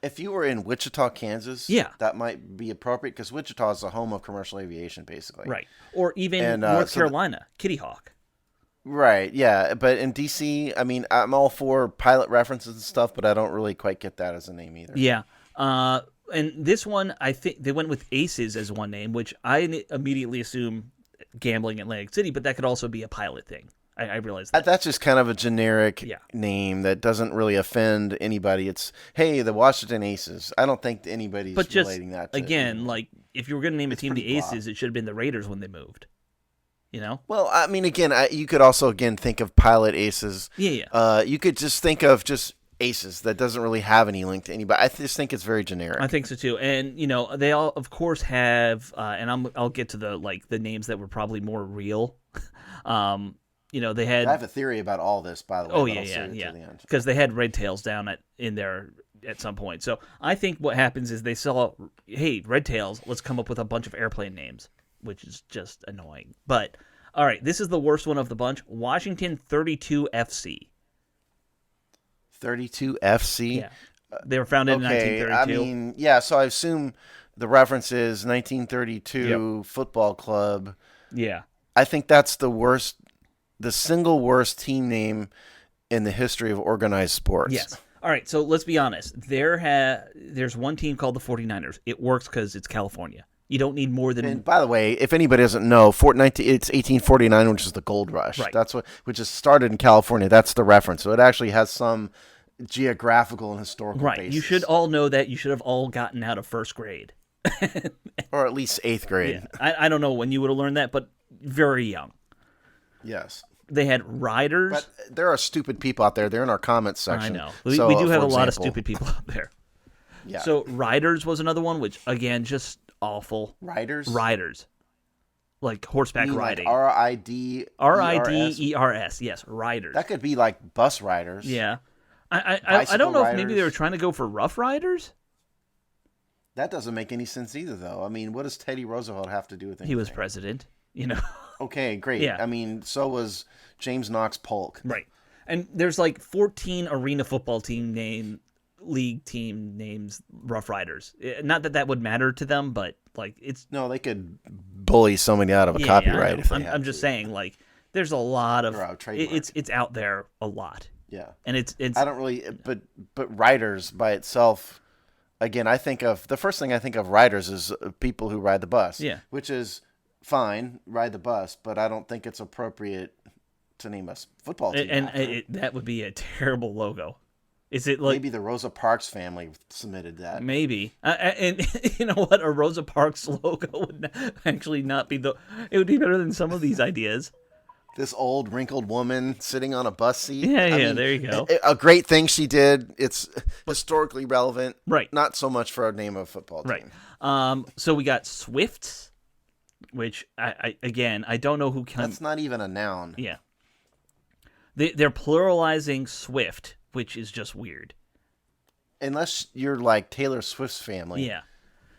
If you were in Wichita, Kansas, that might be appropriate because Wichita is the home of commercial aviation, basically. Right. Or even North Carolina, Kitty Hawk. Right, yeah. But in D.C., I mean, I'm all for pilot references and stuff, but I don't really quite get that as a name either. Yeah. And this one, I think they went with Aces as one name, which I immediately assume gambling Atlantic City, but that could also be a pilot thing. I realize that. That's just kind of a generic name that doesn't really offend anybody. It's, hey, the Washington Aces. I don't think anybody's relating that to again, like, if you were going to name a team the Aces, it should have been the Raiders when they moved. You know? Well, I mean, again, you could also, think of pilot aces. Yeah. You could just think of just aces. That doesn't really have any link to anybody. I just think it's very generic. I think so, too. And, you know, they all, of course, have, and I'll get to the names that were probably more real. You know, they had... I have a theory about all this, by the way. Oh, yeah. Because they had Red Tails down in there at some point. So I think what happens is they saw, hey, Red Tails, let's come up with a bunch of airplane names, which is just annoying. But, all right, this is the worst one of the bunch. Washington 32 FC. 32 FC? Yeah. They were founded in 1932. I mean, yeah, so I assume the reference is 1932 Football Club. Yeah. I think that's the single worst team name in the history of organized sports. Yes. All right, so let's be honest. There's one team called the 49ers. It works because it's California. You don't need more than... And by the way, if anybody doesn't know, it's 1849, which is the gold rush. Right. Which is started in California. That's the reference. So it actually has some geographical and historical basis. You should all know that. You should have all gotten out of first grade. Or at least 8th grade. Yeah. I don't know when you would have learned that, but very young. Yes. They had riders. But there are stupid people out there. They're in our comments section. I know. We do have a lot of stupid people out there. Yeah. So riders was another one, which, again, just awful. Riders? Riders. Like horseback riding. Like R-I-D-E-R-S? R-I-D-E-R-S. Yes, riders. That could be like bus riders. Yeah. I don't know if maybe they were trying to go for rough riders. That doesn't make any sense either, though. I mean, what does Teddy Roosevelt have to do with anything? He was president, you know. Okay, great. Yeah. I mean, so was James Knox Polk. Right. And there's like 14 arena football team league team names Rough Riders. Not that would matter to them, but like it's no, they could bully somebody out of a copyright if they had I'm just saying, like, there's a lot of it's out there a lot. Yeah, and it's I don't really, but riders by itself. Again, I think of the first thing I think of riders is people who ride the bus. Yeah, which is fine, ride the bus, but I don't think it's appropriate to name a football team. And that would be a terrible logo. Is it like maybe the Rosa Parks family submitted that? Maybe, and you know what? A Rosa Parks logo would actually not be it would be better than some of these ideas. This old wrinkled woman sitting on a bus seat. Yeah, I mean, there you go. A great thing she did. It's historically relevant. Right. Not so much for a name of a football team. Right. So we got Swifts, which I don't know who can. That's not even a noun. Yeah. They're pluralizing Swift, which is just weird. Unless you're like Taylor Swift's family. Yeah.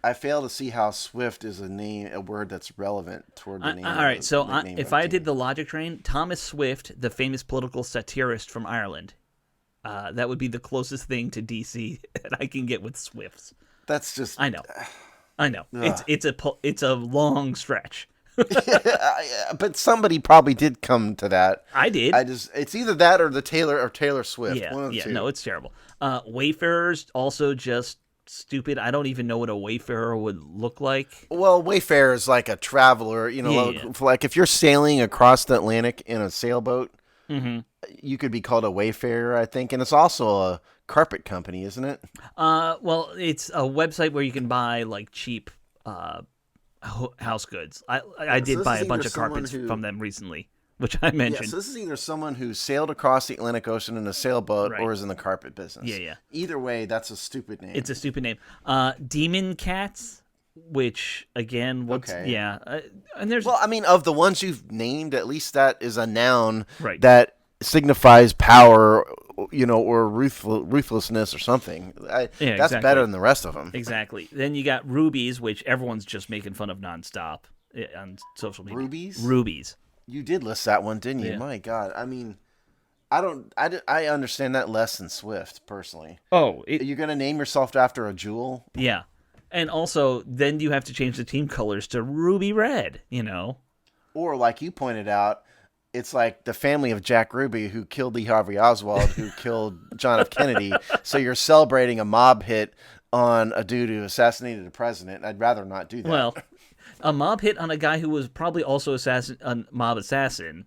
I fail to see how Swift is a word that's relevant toward the name. All right, so if I did the logic train, Thomas Swift, the famous political satirist from Ireland, that would be the closest thing to DC that I can get with Swifts. That's just. I know. It's a long stretch. But somebody probably did come to that. I did. It's either that or Taylor Swift. Yeah, one of the two. No, it's terrible. Wayfarers also just stupid. I don't even know what a wayfarer would look like. Well, wayfarer is like a traveler. You know, like if you're sailing across the Atlantic in a sailboat, you could be called a wayfarer, I think. And it's also a carpet company, isn't it? Well, it's a website where you can buy like cheap house goods. I did buy a bunch of carpets from them recently, which I mentioned. Yeah, so this is either someone who sailed across the Atlantic Ocean in a sailboat or is in the carpet business. Yeah. Either way, that's a stupid name. It's a stupid name. Demon Cats, which again, and there's. Well, I mean, of the ones you've named, at least that is a noun that signifies power, or ruthlessness or something. That's exactly. Better than the rest of them. Exactly. Then you got rubies, which everyone's just making fun of nonstop on social media. Rubies. You did list that one, didn't you? Yeah. My God. I mean, I understand that less than Swift, personally. Oh. Are you going to name yourself after a jewel? Yeah. And also, then you have to change the team colors to ruby red, Or, like you pointed out, it's like the family of Jack Ruby who killed Lee Harvey Oswald, who killed John F. Kennedy. So you're celebrating a mob hit on a dude who assassinated a president. I'd rather not do that. Well, a mob hit on a guy who was probably also a mob assassin.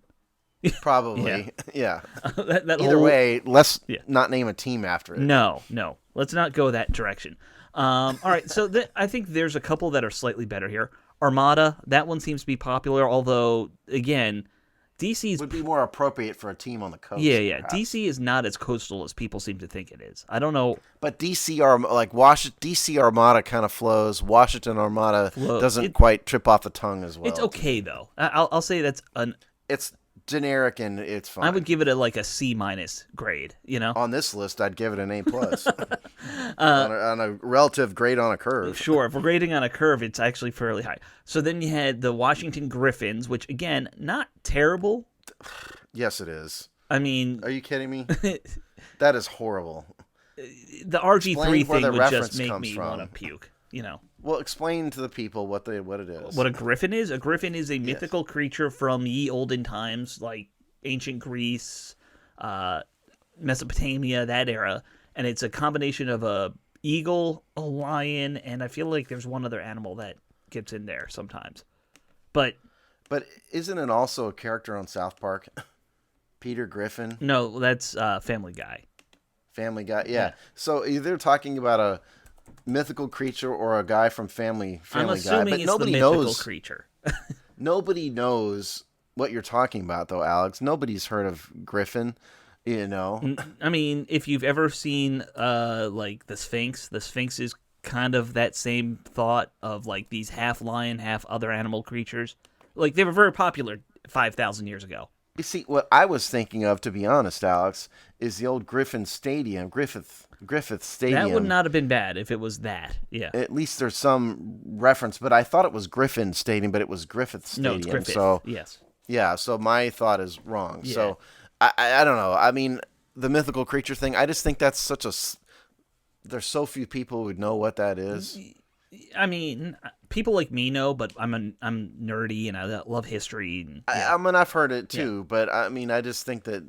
Probably, yeah. Either way, let's not name a team after it. No. Let's not go that direction. All right, so I think there's a couple that are slightly better here. Armada, that one seems to be popular, although, again, DC's would be more appropriate for a team on the coast. Yeah. Perhaps. DC is not as coastal as people seem to think it is. I don't know. But DC Armada kind of flows. Washington Armada doesn't quite trip off the tongue as well. It's okay though. I'll say it's generic and it's fine. I would give it a C- grade. On this list, I'd give it an A+. on a relative grade on a curve. Sure, if we're grading on a curve, it's actually fairly high. So then you had the Washington Griffins, which again, not terrible. Yes, it is. I mean, are you kidding me? That is horrible. The RG3 thing would just make me want to puke. Well, explain to the people what it is. What a griffin is? A griffin is a mythical creature from ye olden times, like ancient Greece, Mesopotamia, that era. And it's a combination of a eagle, a lion, and I feel like there's one other animal that gets in there sometimes. But isn't it also a character on South Park? Peter Griffin? No, that's Family Guy. Family Guy, yeah. So either talking about a mythical creature or a guy from Family Guy, but nobody knows creature. Nobody knows what you're talking about, though, Alex. Nobody's heard of Griffin. I mean, if you've ever seen like the Sphinx is kind of that same thought of like these half lion, half other animal creatures. Like they were very popular 5,000 years ago. You see, what I was thinking of, to be honest, Alex, is the old Griffith Stadium. That would not have been bad if it was that. Yeah. At least there's some reference, but I thought it was Griffin Stadium, but it was Griffith Stadium. No, it's Griffith. So yes. Yeah. So my thought is wrong. Yeah. So I don't know. I mean, the mythical creature thing. I just think that's such a there's so few people who would know what that is. I mean, people like me know, but I'm nerdy and I love history. And, I mean, I've heard it too, but I mean, I just think that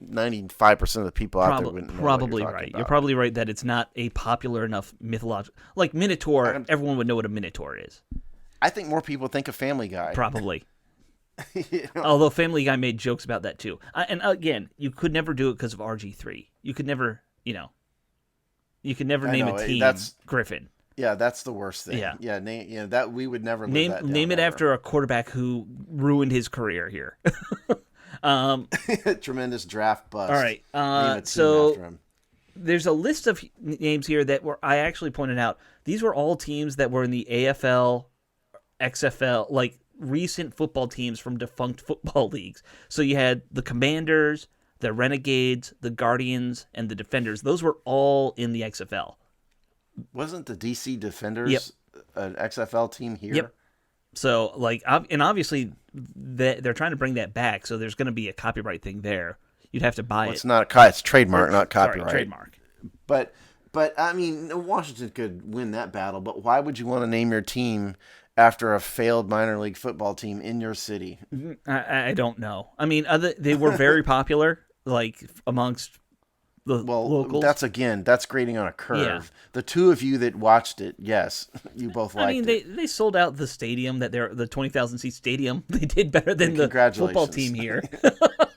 95% of the people out there wouldn't know probably what you're right. about. You're probably right that it's not a popular enough mythological. Like Minotaur, everyone would know what a Minotaur is. I think more people think of Family Guy. Probably. Although Family Guy made jokes about that too. And again, you could never do it because of RG3. You could never, you could never name a team Griffin. Yeah, that's the worst thing. Yeah, that we would never live that down name it ever. after a quarterback who ruined his career here. Tremendous draft bust. All right, so there's a list of names here that I actually pointed out. These were all teams that were in the AFL, XFL, like recent football teams from defunct football leagues. So you had the Commanders, the Renegades, the Guardians, and the Defenders. Those were all in the XFL. Wasn't the DC Defenders an XFL team here? Yep. So, and obviously they're trying to bring that back, so there's going to be a copyright thing there. You'd have to buy it. It's not it's trademark, not copyright. Sorry, trademark. But I mean, Washington could win that battle, but why would you want to name your team after a failed minor league football team in your city? I don't know. I mean, they were very popular, like amongst the locals. That's grading on a curve. Yeah. The two of you that watched it, yes, you both liked it. I mean, they sold out the stadium the 20,000 seat stadium. They did better than the football team here.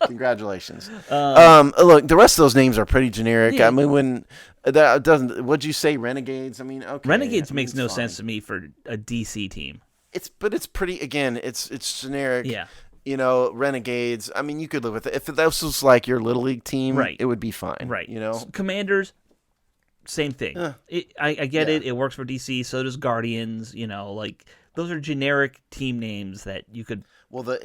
Congratulations. Look, the rest of those names are pretty generic. Yeah. I mean, when that doesn't, what'd you say, Renegades? I mean, okay. Renegades makes no sense to me for a DC team. It's pretty. Again, it's generic. Yeah. Renegades. I mean, you could live with it. If this was like your little league team, right, it would be fine. Right. Commanders, same thing. I get it. It works for DC. So does Guardians. Those are generic team names that you could. Well,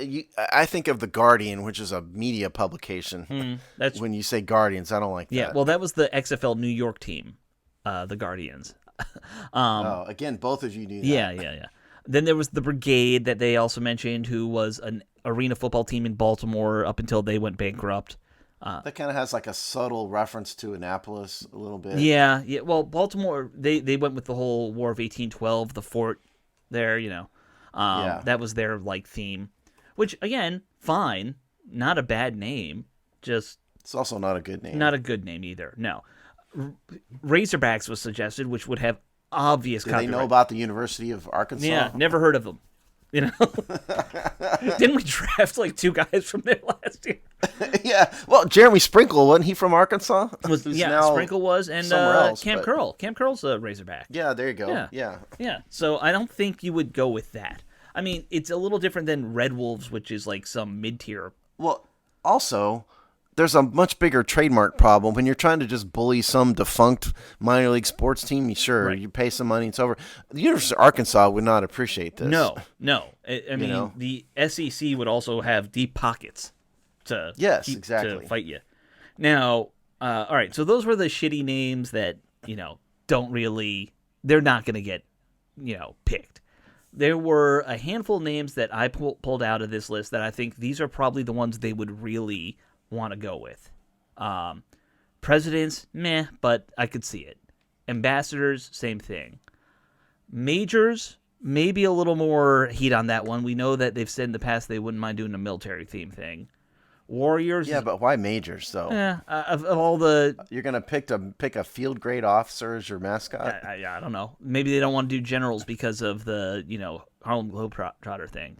I think of the Guardian, which is a media publication. That's when you say Guardians. I don't like that. Yeah. Well, that was the XFL New York team, the Guardians. Again, both of you knew that. Yeah. Then there was the Brigade that they also mentioned, who was an arena football team in Baltimore up until they went bankrupt. That kind of has like a subtle reference to Annapolis a little bit. Yeah. Well, Baltimore, they went with the whole War of 1812, the fort there, That was their theme, which again, fine, not a bad name. Just it's also not a good name. Not a good name either. No. Razorbacks was suggested, which would have obvious copyright. Did they know about the University of Arkansas? Yeah, never heard of them. Didn't we draft 2 guys from there last year? Yeah. Well, Jeremy Sprinkle, wasn't he from Arkansas? Sprinkle was, and else, Cam Curl. Cam Curl's a Razorback. Yeah, there you go. Yeah. So I don't think you would go with that. I mean, it's a little different than Red Wolves, which is some mid-tier. Well, also, there's a much bigger trademark problem when you're trying to just bully some defunct minor league sports team. Sure, you pay some money, it's over. The University of Arkansas would not appreciate this. No. I mean, the SEC would also have deep pockets to fight you. Now, all right, so those were the shitty names that don't really. They're not going to get picked. There were a handful of names that I pulled out of this list that I think these are probably the ones they would really want to go with. Presidents, meh, but I could see it. Ambassadors, same thing. Majors, maybe a little more heat on that one. We know that they've said in the past they wouldn't mind doing a military theme thing. Warriors, yeah, but why majors though? Of all the, you're gonna pick a field grade officer as your mascot. I don't know. Maybe they don't want to do generals because of the Harlem Globetrotter thing.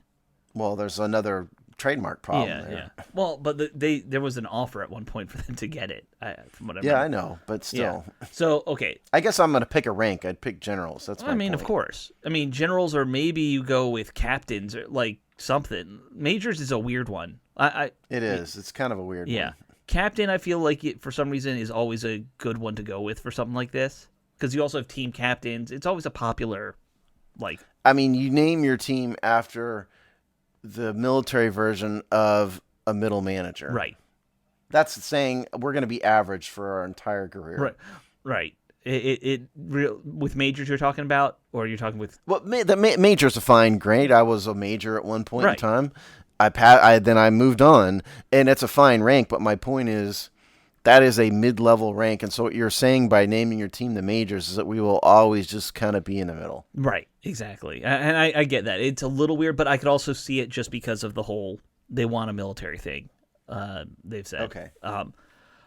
Well, there's another trademark problem there. Yeah. Well, but there was an offer at one point for them to get it. From what I remember. Yeah, I know, but still. Yeah. So okay. I guess I'm gonna pick a rank. I'd pick generals. That's my point. Of course. I mean, generals, or maybe you go with captains, or something. Majors is a weird one. It is. It's kind of a weird one. Yeah. Captain, I feel like for some reason is always a good one to go with for something like this, because you also have team captains. It's always a popular I mean, you name your team after the military version of a middle manager. Right. That's saying we're going to be average for our entire career. Right. With majors you're talking about, or you're talking with? Well, the major's a fine grade. I was a major at one point in time. Then I moved on, and it's a fine rank. But my point is, that is a mid-level rank. And so what you're saying by naming your team the majors is that we will always just kind of be in the middle. Right, exactly. And I get that. It's a little weird, but I could also see it just because of the whole they want a military thing, they've said. Okay.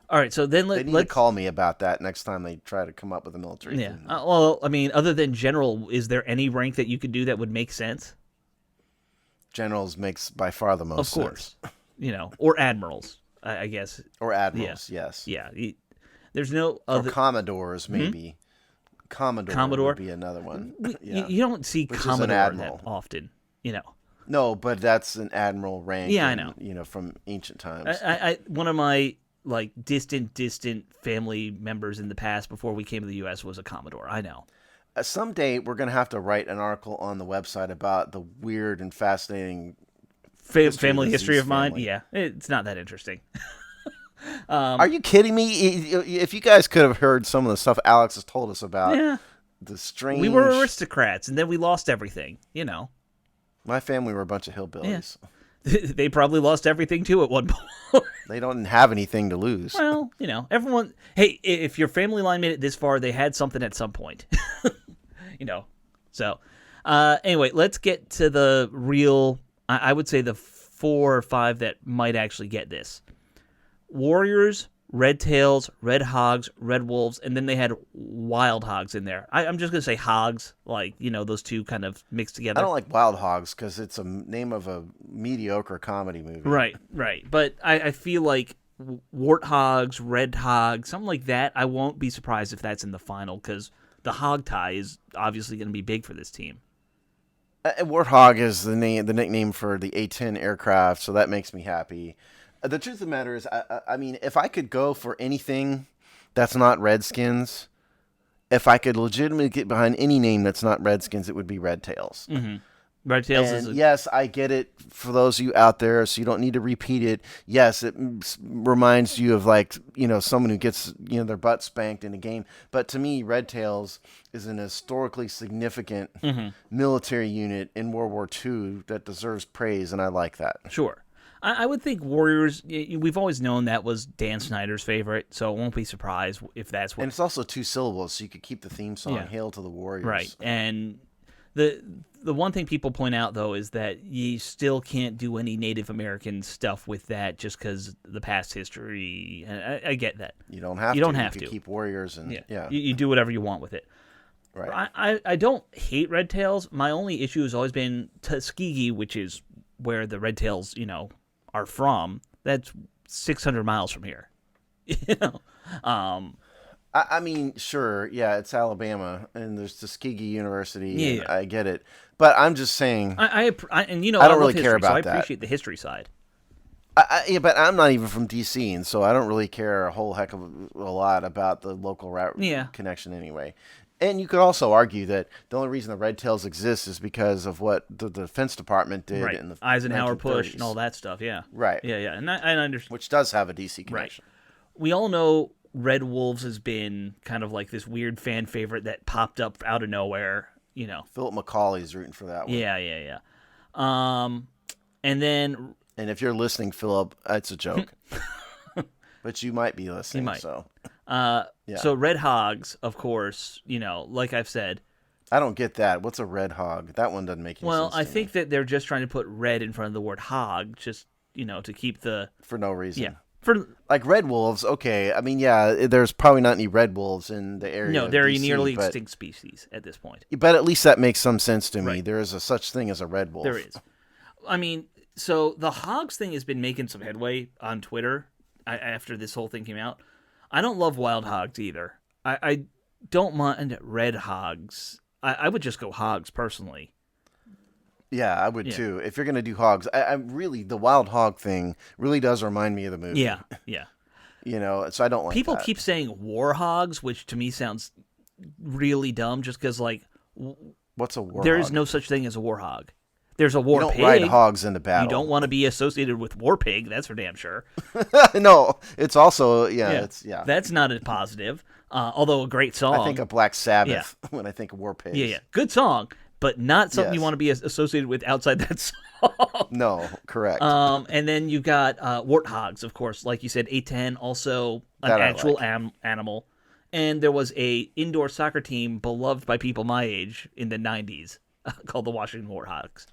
All right, so then they need to call me about that next time they try to come up with a military thing. Well, I mean, other than general, is there any rank that you could do that would make sense? Generals makes by far the most sense. Of course. Sense. Or admirals, I guess. Or admirals, yes. Yeah. There's no other... Or commodores, maybe. Commodore would be another one. You don't see Commodore that often, No, but that's an admiral rank. Yeah, I know. From ancient times. One of my distant family members in the past before we came to the U.S. was a Commodore. I know. Someday we're going to have to write an article on the website about the weird and fascinating family history of mine. Yeah, it's not that interesting. Are you kidding me? If you guys could have heard some of the stuff Alex has told us about, the strange... We were aristocrats, and then we lost everything, My family were a bunch of hillbillies. Yeah. They probably lost everything, too, at one point. They don't have anything to lose. Well, everyone... Hey, if your family line made it this far, they had something at some point. So, anyway, let's get to the real... I would say the 4 or 5 that might actually get this. Warriors, Red Tails, Red Hogs, Red Wolves, and then they had Wild Hogs in there. I'm just going to say Hogs, those two kind of mixed together. I don't like Wild Hogs because it's a name of a mediocre comedy movie. Right. But I feel like Warthogs, Red Hogs, something like that, I won't be surprised if that's in the final because the hog tie is obviously going to be big for this team. Warthog is the nickname for the A-10 aircraft, so that makes me happy. The truth of the matter is, I mean, if I could go for anything that's not Redskins, if I could legitimately get behind any name that's not Redskins, it would be Red Tails. Mm-hmm. Red Tails is yes, I get it for those of you out there, so you don't need to repeat it. Yes, it reminds you of someone who gets their butt spanked in a game. But to me, Red Tails is an historically significant military unit in World War II that deserves praise, and I like that. Sure. I would think Warriors, we've always known that was Dan Snyder's favorite, so I won't be surprised if that's what... And it's also 2 syllables, so you could keep the theme song, Hail to the Warriors. Right, and the one thing people point out, though, is that you still can't do any Native American stuff with that just because the past history, and I get that. You don't have to. You don't have to. Keep Warriors and, You do whatever you want with it. Right. I don't hate Red Tails. My only issue has always been Tuskegee, which is where the Red Tails, are from. That's 600 miles from here. I mean, sure, it's Alabama, and there's Tuskegee University. And I get it, but I'm just saying. I don't really care about that. So I appreciate the history side. But I'm not even from DC, and so I don't really care a whole heck of a lot about the local route connection anyway. And you could also argue that the only reason the Red Tails exist is because of what the Defense Department did in the Eisenhower 1930s. push and all that stuff. Yeah. Right. Yeah. And I understand. Which does have a DC connection. Right. We all know Red Wolves has been kind of like this weird fan favorite that popped up out of nowhere. Philip McCauley's rooting for that one. Yeah. And then. And if you're listening, Philip, it's a joke. But you might be listening. You might. So. So Red Hogs, of course, like I've said. I don't get that. What's a red hog? That one doesn't make any sense. Well, I think that they're just trying to put red in front of the word hog, just, to keep the... For no reason. Yeah. Like red wolves, okay. I mean, there's probably not any red wolves in the area. No, they're DC, a nearly extinct species at this point. But at least that makes some sense to me. Right. There is a such thing as a red wolf. There is. I mean, so the hogs thing has been making some headway on Twitter after this whole thing came out. I don't love wild hogs either. I don't mind red hogs. I would just go hogs personally. Yeah, I would too. If you're going to do hogs, I really, the wild hog thing really does remind me of the movie. Yeah. So I don't like People that. keep saying war hogs, which to me sounds really dumb just because, what's a war there hog? is no such thing as a war hog. There's a war pig. You don't ride hogs into battle. You don't want to be associated with war pig, that's for damn sure. No, it's also, That's not a positive, although a great song. I think of Black Sabbath when I think of war pigs. Yeah. Good song, but not something you want to be associated with outside that song. No, correct. And then you got warthogs, of course. Like you said, A10, also an actual animal. And there was a indoor soccer team beloved by people my age in the 90s called the Washington Warhawks.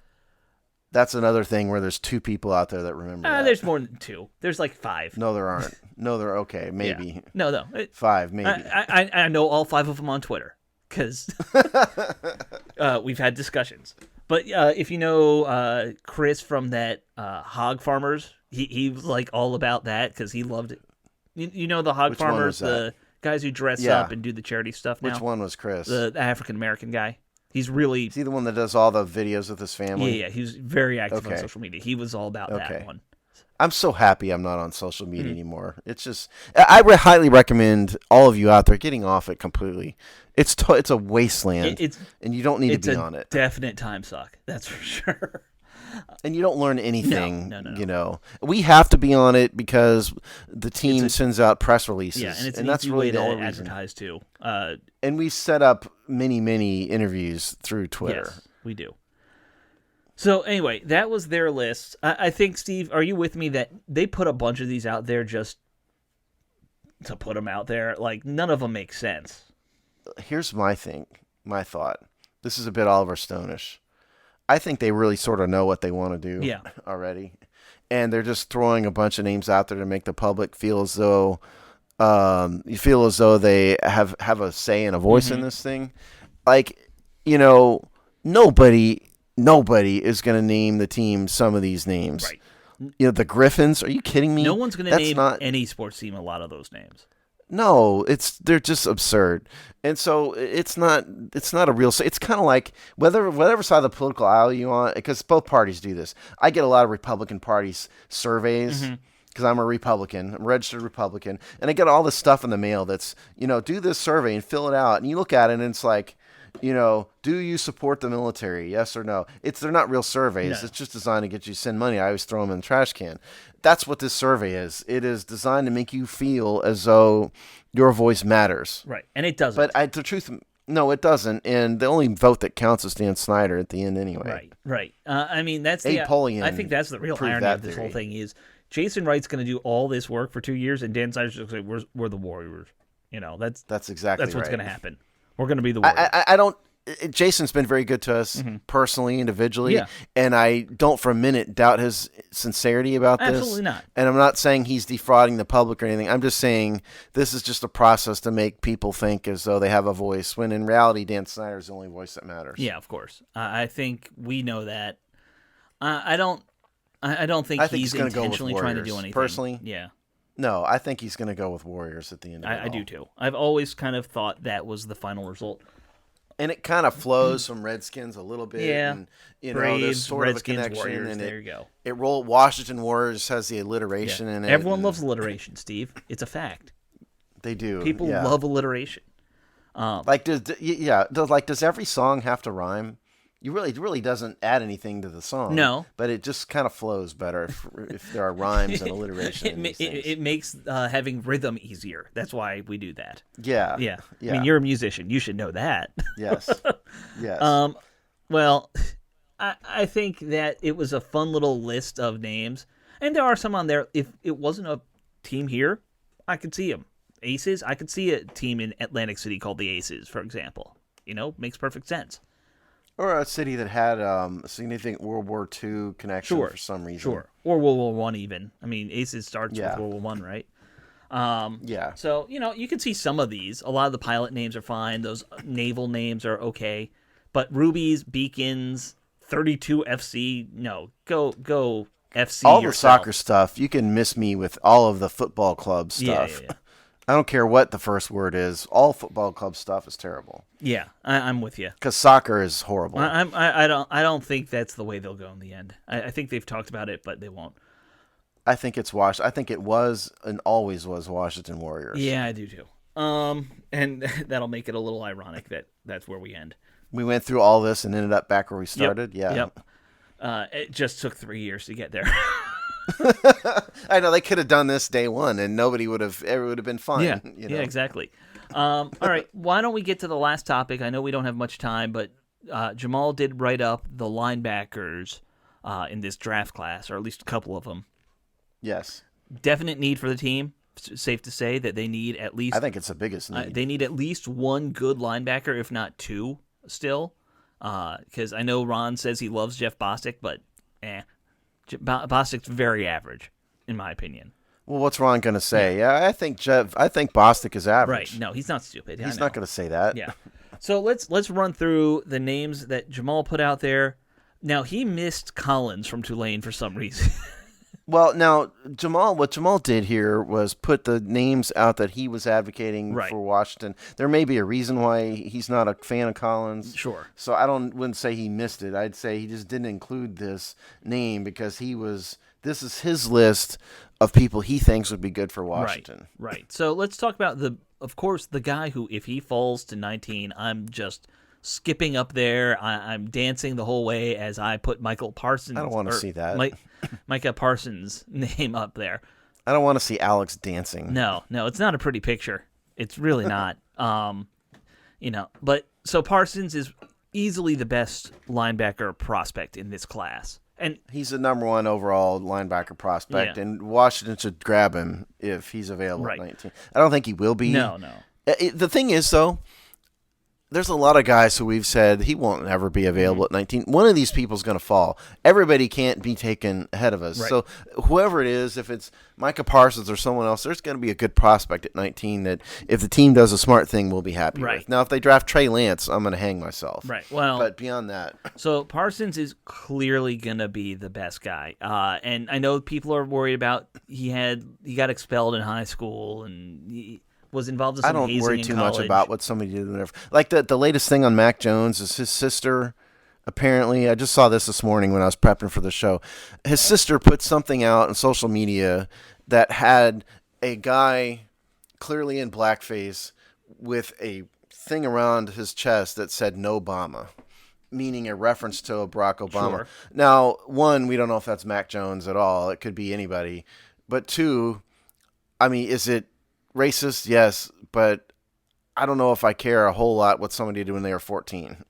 That's another thing where there's 2 people out there that remember that. There's more than 2. There's like 5. No, there aren't. No, they're okay. Maybe. Yeah. No. 5, maybe. I know all 5 of them on Twitter because we've had discussions. But if you know Chris from that Hog Farmers, he was like all about that because he loved it. You know the Hog Farmers, the guys who dress up and do the charity stuff now? Which one was Chris? The African-American guy. He's really... Is he the one that does all the videos with his family? Yeah, he's very active on social media. He was all about that one. I'm so happy I'm not on social media anymore. It's just... I highly recommend all of you out there getting off it completely. It's a wasteland, and you don't need to be on it. It's a definite time suck, that's for sure. And you don't learn anything. No. You know, we have to be on it because the team sends out press releases. Yeah, and it's an easy way to advertise too. And we set up many interviews through Twitter. Yes, we do. So anyway, that was their list. I think, Steve, are you with me that they put a bunch of these out there just to put them out there? Like, none of them make sense. Here's my thought. This is a bit Oliver Stone-ish. I think they really sort of know what they want to do already. And they're just throwing a bunch of names out there to make the public feel as though they have a say and a voice in this thing. Like, you know, nobody is going to name the team some of these names. Right. You know, the Griffins, are you kidding me? No one's going to name any sports team a lot of those names. No, they're just absurd, and so it's not a real. It's kind of like whatever side of the political aisle you on, because both parties do this. I get a lot of Republican parties surveys because I'm a Republican, I'm a registered Republican, and I get all this stuff in the mail that's, you know, do this survey and fill it out, and you look at it and it's like, you know, do you support the military? Yes or no? They're not real surveys. No. It's just designed to get you to send money. I always throw them in the trash can. That's what this survey is. It is designed to make you feel as though your voice matters. Right, and it doesn't. But the truth, no, it doesn't. And the only vote that counts is Dan Snyder at the end anyway. Right. I mean, that's I think that's the real irony of this whole thing is Jason Wright's going to do all this work for 2 years, and Dan Snyder's just going to say, we're the Warriors. You know, that's exactly what's going to happen. We're going to be the Warriors. I don't. Jason's been very good to us personally, individually, and I don't for a minute doubt his sincerity about this. Absolutely not. And I'm not saying he's defrauding the public or anything. I'm just saying this is just a process to make people think as though they have a voice, when in reality, Dan Snyder's the only voice that matters. Yeah, of course. I think we know that. I don't think he's intentionally trying to do anything. Personally, yeah. No, I think he's going to go with Warriors at the end of it all. I do too. I've always kind of thought that was the final result. And it kind of flows from Redskins a little bit. Yeah. And, you know, Braves, there's sort Redskins, of a connection. Warriors, and there you go. Washington Warriors has the alliteration in it. Everyone loves alliteration, Steve. It's a fact. They do. People love alliteration. Does every song have to rhyme? It really doesn't add anything to the song. No. But it just kind of flows better if there are rhymes and alliteration. It makes having rhythm easier. That's why we do that. Yeah. I mean, you're a musician. You should know that. Yes. Well, I think that it was a fun little list of names. And there are some on there. If it wasn't a team here, I could see them. Aces, I could see a team in Atlantic City called the Aces, for example. You know, makes perfect sense. Or a city that had a significant World War II connection for some reason. Sure. Or World War One even. I mean, Aces starts with World War One, right? So, you know, you can see some of these. A lot of the pilot names are fine. Those naval names are okay. But Rubies, Beacons, 32 FC, no. Go FC all yourself. The soccer stuff, you can miss me with all of the football club stuff. Yeah. I don't care what the first word is. All football club stuff is terrible. Yeah, I'm with you. Because soccer is horrible. I don't think that's the way they'll go in the end. I think they've talked about it, but they won't. I think it's I think it was and always was Washington Warriors. Yeah, I do too. And that'll make it a little ironic that that's where we end. We went through all this and ended up back where we started. Yep. It just took 3 years to get there. I know they could have done this day one, and nobody would have been fine. Yeah, you know? Yeah, exactly. All right, why don't we get to the last topic? I know we don't have much time, but Jamal did write up the linebackers in this draft class, or at least a couple of them. Yes. Definite need for the team. safe to say that they need at least. I think it's the biggest need. They need at least one good linebacker, if not two, still. Because I know Ron says he loves Jeff Bostic, but Bostic's very average, in my opinion. Well, what's Ron going to say? Yeah, I think Bostic is average. Right? No, he's not stupid. He's not going to say that. Yeah. So let's run through the names that Jamal put out there. Now he missed Collins from Tulane for some reason. Well, now what Jamal did here was put the names out that he was advocating for Washington. There may be a reason why he's not a fan of Collins. Sure. So wouldn't say he missed it. I'd say he just didn't include this name because this is his list of people he thinks would be good for Washington. Right. So let's talk about of course, the guy who, if he falls to 19, I'm just skipping up there. I'm dancing the whole way as I put Michael Parsons. I don't want to see that. Micah Parsons' name up there. I don't want to see Alex dancing. No, it's not a pretty picture. It's really not. But so Parsons is easily the best linebacker prospect in this class. And he's the number one overall linebacker prospect, and Washington should grab him if he's available at 19. I don't think he will be. No. The thing is, though, there's a lot of guys who we've said he won't ever be available at 19. One of these people's going to fall. Everybody can't be taken ahead of us. Right. So whoever it is, if it's Micah Parsons or someone else, there's going to be a good prospect at 19 that if the team does a smart thing, we'll be happy with. Now, if they draft Trey Lance, I'm going to hang myself. Right. Well, but beyond that. So Parsons is clearly going to be the best guy. And I know people are worried about he got expelled in high school and he was involved in some hazing in college. I don't worry too much about what somebody did. Whatever. Like the latest thing on Mac Jones is his sister. Apparently, I just saw this morning when I was prepping for the show. His sister put something out on social media that had a guy clearly in blackface with a thing around his chest that said "No Obama," meaning a reference to Barack Obama. Sure. Now, one, we don't know if that's Mac Jones at all. It could be anybody. But two, I mean, is it racist? Yes, but I don't know if I care a whole lot what somebody did when they were 14.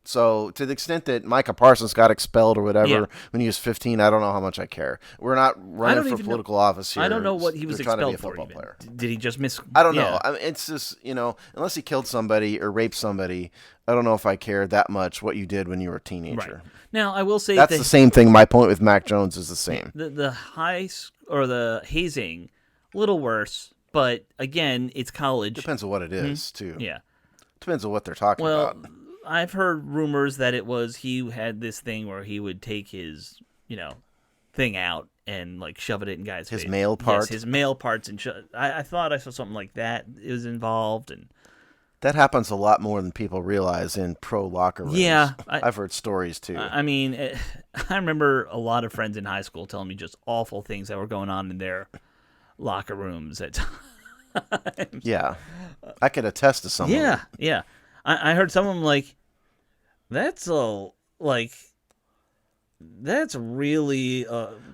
So to the extent that Micah Parsons got expelled or whatever when he was 15, I don't know how much I care. We're not running for political office here. I don't know what he was expelled for. Did he just miss? I don't know. I mean, it's just, unless he killed somebody or raped somebody, I don't know if I care that much what you did when you were a teenager. Right. Now, I will say that's the same thing. My point with Mac Jones is the same. The the hazing, a little worse. But, again, it's college. Depends on what it is, too. Yeah. Depends on what they're talking about. Well, I've heard rumors that he had this thing where he would take his, thing out and, shove it in guys' face. His male parts? Yes, his male parts. And I thought I saw something like that is involved. And that happens a lot more than people realize in pro locker rooms. Yeah. I've heard stories, too. I mean, I remember a lot of friends in high school telling me just awful things that were going on in their locker rooms at times. Yeah, I could attest to some. Yeah. I heard someone that's really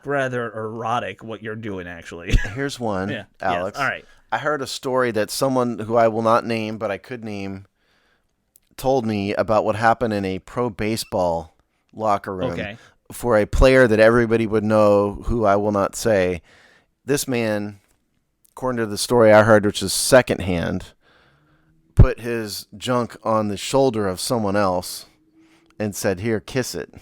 rather erotic what you're doing. Actually, here's one, Alex. Yes. All right. I heard a story that someone who I will not name, but I could name, told me about what happened in a pro baseball locker room for a player that everybody would know, who I will not say. This man, according to the story I heard, which is secondhand, put his junk on the shoulder of someone else and said, "Here, kiss it."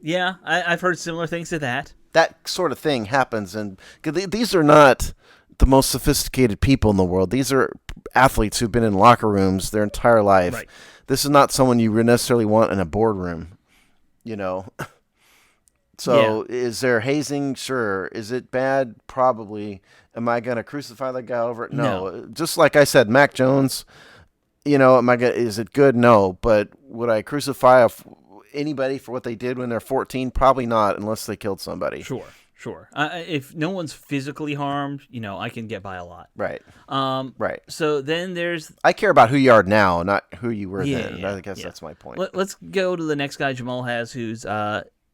Yeah, I've heard similar things to that. That sort of thing happens, and these are not the most sophisticated people in the world. These are athletes who've been in locker rooms their entire life. Right. This is not someone you necessarily want in a boardroom, So is there hazing? Sure. Is it bad? Probably. Am I going to crucify that guy over it? No. Just like I said, Mac Jones, is it good? No. But would I crucify anybody for what they did when they're 14? Probably not, unless they killed somebody. Sure. If no one's physically harmed, I can get by a lot. Right. Right. So then there's... I care about who you are now, not who you were then. I guess that's my point. Let's go to the next guy Jamal has, who's...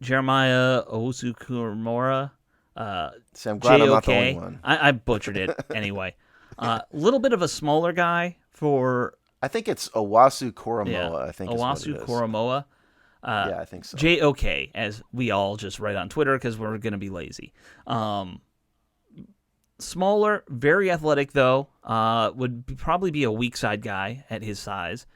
Jeremiah Owusu-Koramoah. See, I'm glad I'm not the only one. I butchered it anyway. A little bit of a smaller guy for... I think it's Owusu-Koramoah. Yeah. I think Owusu-Koramoah. Yeah, I think so. JOK, as we all just write on Twitter because we're going to be lazy. Smaller, very athletic though. Probably be a weak side guy at his size.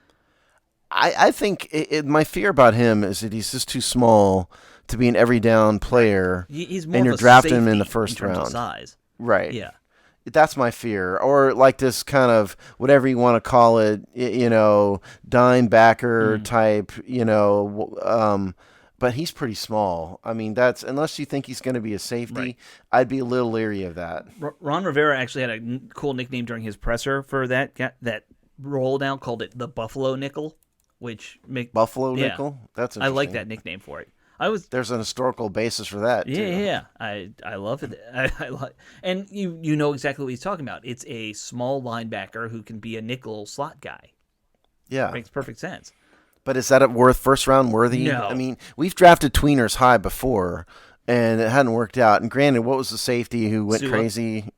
I think my fear about him is that he's just too small to be an every down player. He's more and of you're a drafting him in the safety first in terms round. of size. Right. Yeah. That's my fear. Or like this kind of, whatever you want to call it, dime backer type, but he's pretty small. I mean, unless you think he's going to be a safety, Right. I'd be a little leery of that. Ron Rivera actually had a cool nickname during his presser for that roll down, called it the Buffalo Nickel, which Buffalo Nickel? That's I interesting. like that nickname for it. There's an historical basis for that, too. Yeah. I love it. And you know exactly what he's talking about. It's a small linebacker who can be a nickel slot guy. Yeah. Makes perfect sense. But is that first round worthy? No. I mean, we've drafted tweeners high before, and it hadn't worked out. And granted, what was the safety who went crazy?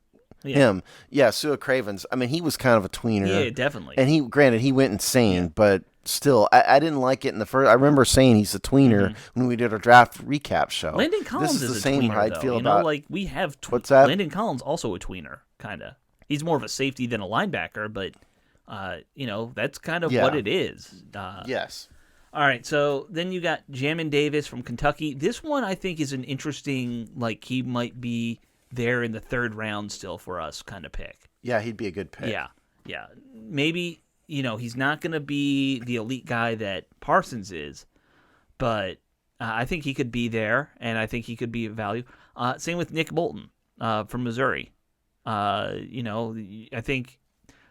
Yeah. Him. Yeah, Sua Cravens. I mean, he was kind of a tweener. Yeah, definitely. And he went insane, but still, I didn't like it in the first. I remember saying he's a tweener when we did our draft recap show. Landon Collins this is is the a same tweener, I'd though. feel You about. know, like we have. What's that? Landon Collins also a tweener, kind of. He's more of a safety than a linebacker, but that's kind of what it is. Yes. All right, so then you got Jamin Davis from Kentucky. This one I think is an interesting, like he might be there in the third round still for us kind of pick. Yeah, he'd be a good pick. Yeah. Maybe, he's not going to be the elite guy that Parsons is, but I think he could be there, and I think he could be of value. Same with Nick Bolton from Missouri. I think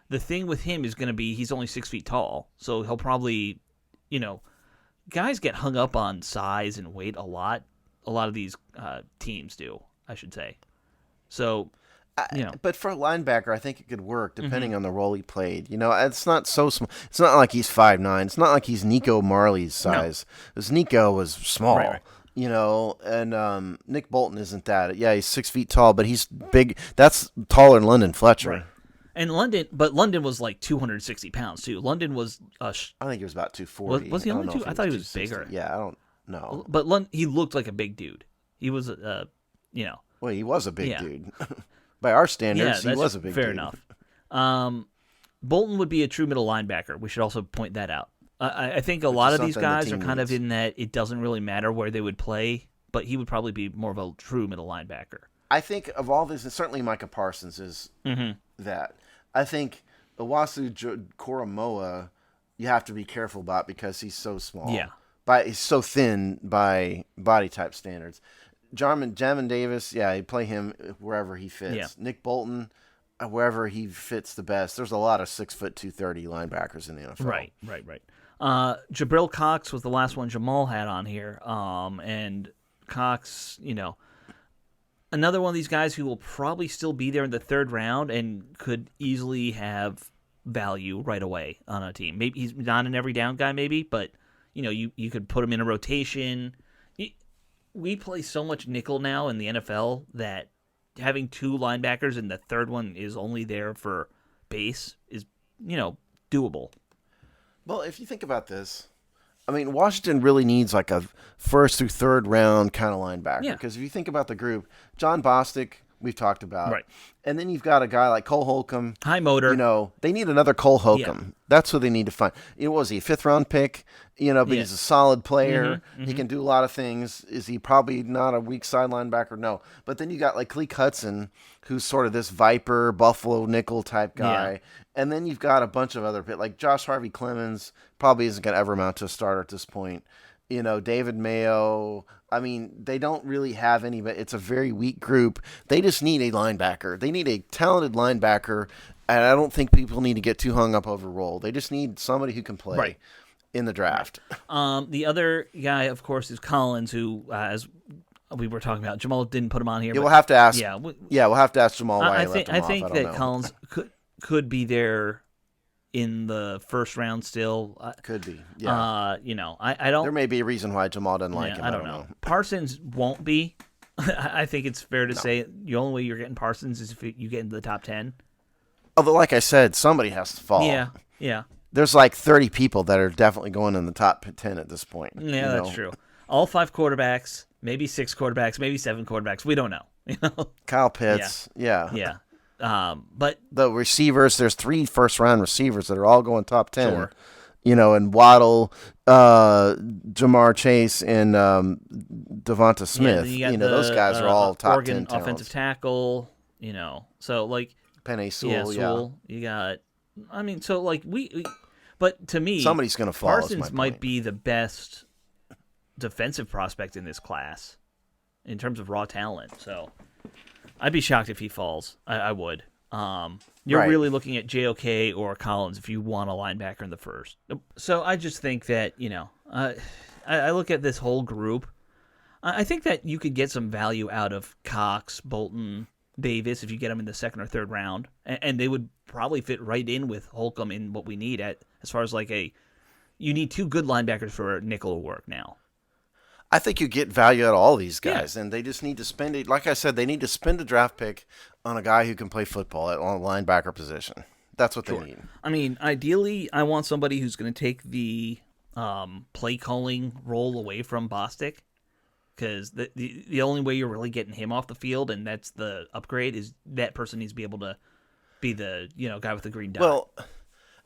the thing with him is going to be he's only 6 feet tall, so he'll probably, guys get hung up on size and weight a lot. A lot of these teams do, I should say. So, but for a linebacker, I think it could work depending on the role he played. It's not so small. It's not like he's 5'9". It's not like he's Nico Marley's size. Because Nico was small. Right. And Nick Bolton isn't that. Yeah, he's 6 feet tall, but he's big. That's taller than London Fletcher. Right. And London was like 260 pounds too. London was. I think he was about 240. Was he only two? I thought he was 260. bigger. Yeah, I don't know. But he looked like a big dude. He was, Well, he was a big Yeah. dude. By our standards, he was a big dude. Fair enough. Bolton would be a true middle linebacker. We should also point that out. I think a lot of these guys are kind of in that it doesn't really matter where they would play, but he would probably be more of a true middle linebacker. I think of all this, and certainly Micah Parsons is that. I think Owasu Koromoa, you have to be careful about because he's so small. Yeah. He's so thin by body type standards. Jamin Davis, you play him wherever he fits. Yeah. Nick Bolton, wherever he fits the best. There's a lot of 6'2", 230 linebackers in the NFL. Right. Jabril Cox was the last one Jamal had on here. And Cox, another one of these guys who will probably still be there in the third round and could easily have value right away on a team. Maybe he's not an every down guy, but you could put him in a rotation. We play so much nickel now in the NFL that having two linebackers and the third one is only there for base is, doable. Well, if you think about this, I mean, Washington really needs like a first through third round kind of linebacker. Yeah. Because if you think about the group, John Bostic, we've talked about. Right. And then you've got a guy like Cole Holcomb. High motor. They need another Cole Holcomb. Yeah. That's what they need to find. Was he a fifth-round pick? But he's a solid player. He can do a lot of things. Is he probably not a weak side linebacker? No. But then you got like Cleek Hudson, who's sort of this Viper, Buffalo nickel type guy. Yeah. And then you've got a bunch of other like Josh Harvey Clemens probably isn't going to ever amount to a starter at this point. David Mayo. I mean, they don't really have any, but it's a very weak group. They just need a linebacker. They need a talented linebacker, and I don't think people need to get too hung up over role. They just need somebody who can play in the draft. The other guy, of course, is Collins, who, as we were talking about, Jamal didn't put him on here. Yeah, we'll have to ask. Yeah, we'll have to ask Jamal why he left him I off. think that Collins could be there in the first round still. Could be, yeah. I don't. There may be a reason why Jamal doesn't like him. I don't know. Parsons won't be. I think it's fair to say the only way you're getting Parsons is if you get into the top 10. Although, like I said, somebody has to fall. Yeah. There's like 30 people that are definitely going in the top 10 at this point. Yeah, that's true. All 5 quarterbacks, maybe 6 quarterbacks, maybe 7 quarterbacks. We don't know. Kyle Pitts. Yeah. But the receivers, there's 3 first-round receivers that are all going top 10. Sure. And Waddle, Jamar Chase, and Devonta Smith. Those guys are all top Oregon 10 offensive tackle. So like Penei Sewell, you got. So like but to me, somebody's going to fall. Parsons might be the best defensive prospect in this class in terms of raw talent. So I'd be shocked if he falls. I would. You're really looking at JOK or Collins if you want a linebacker in the first. So I just think that, I look at this whole group. I think that you could get some value out of Cox, Bolton, Davis if you get them in the second or third round. And they would probably fit right in with Holcomb in what we need as far as you need 2 good linebackers for nickel work now. I think you get value out of all these guys, and they just need to spend it. Like I said, they need to spend a draft pick on a guy who can play football on a linebacker position. That's what they need. Ideally, I want somebody who's going to take the play calling role away from Bostic, because the only way you're really getting him off the field, and that's the upgrade, is that person needs to be able to be the guy with the green dot. Well,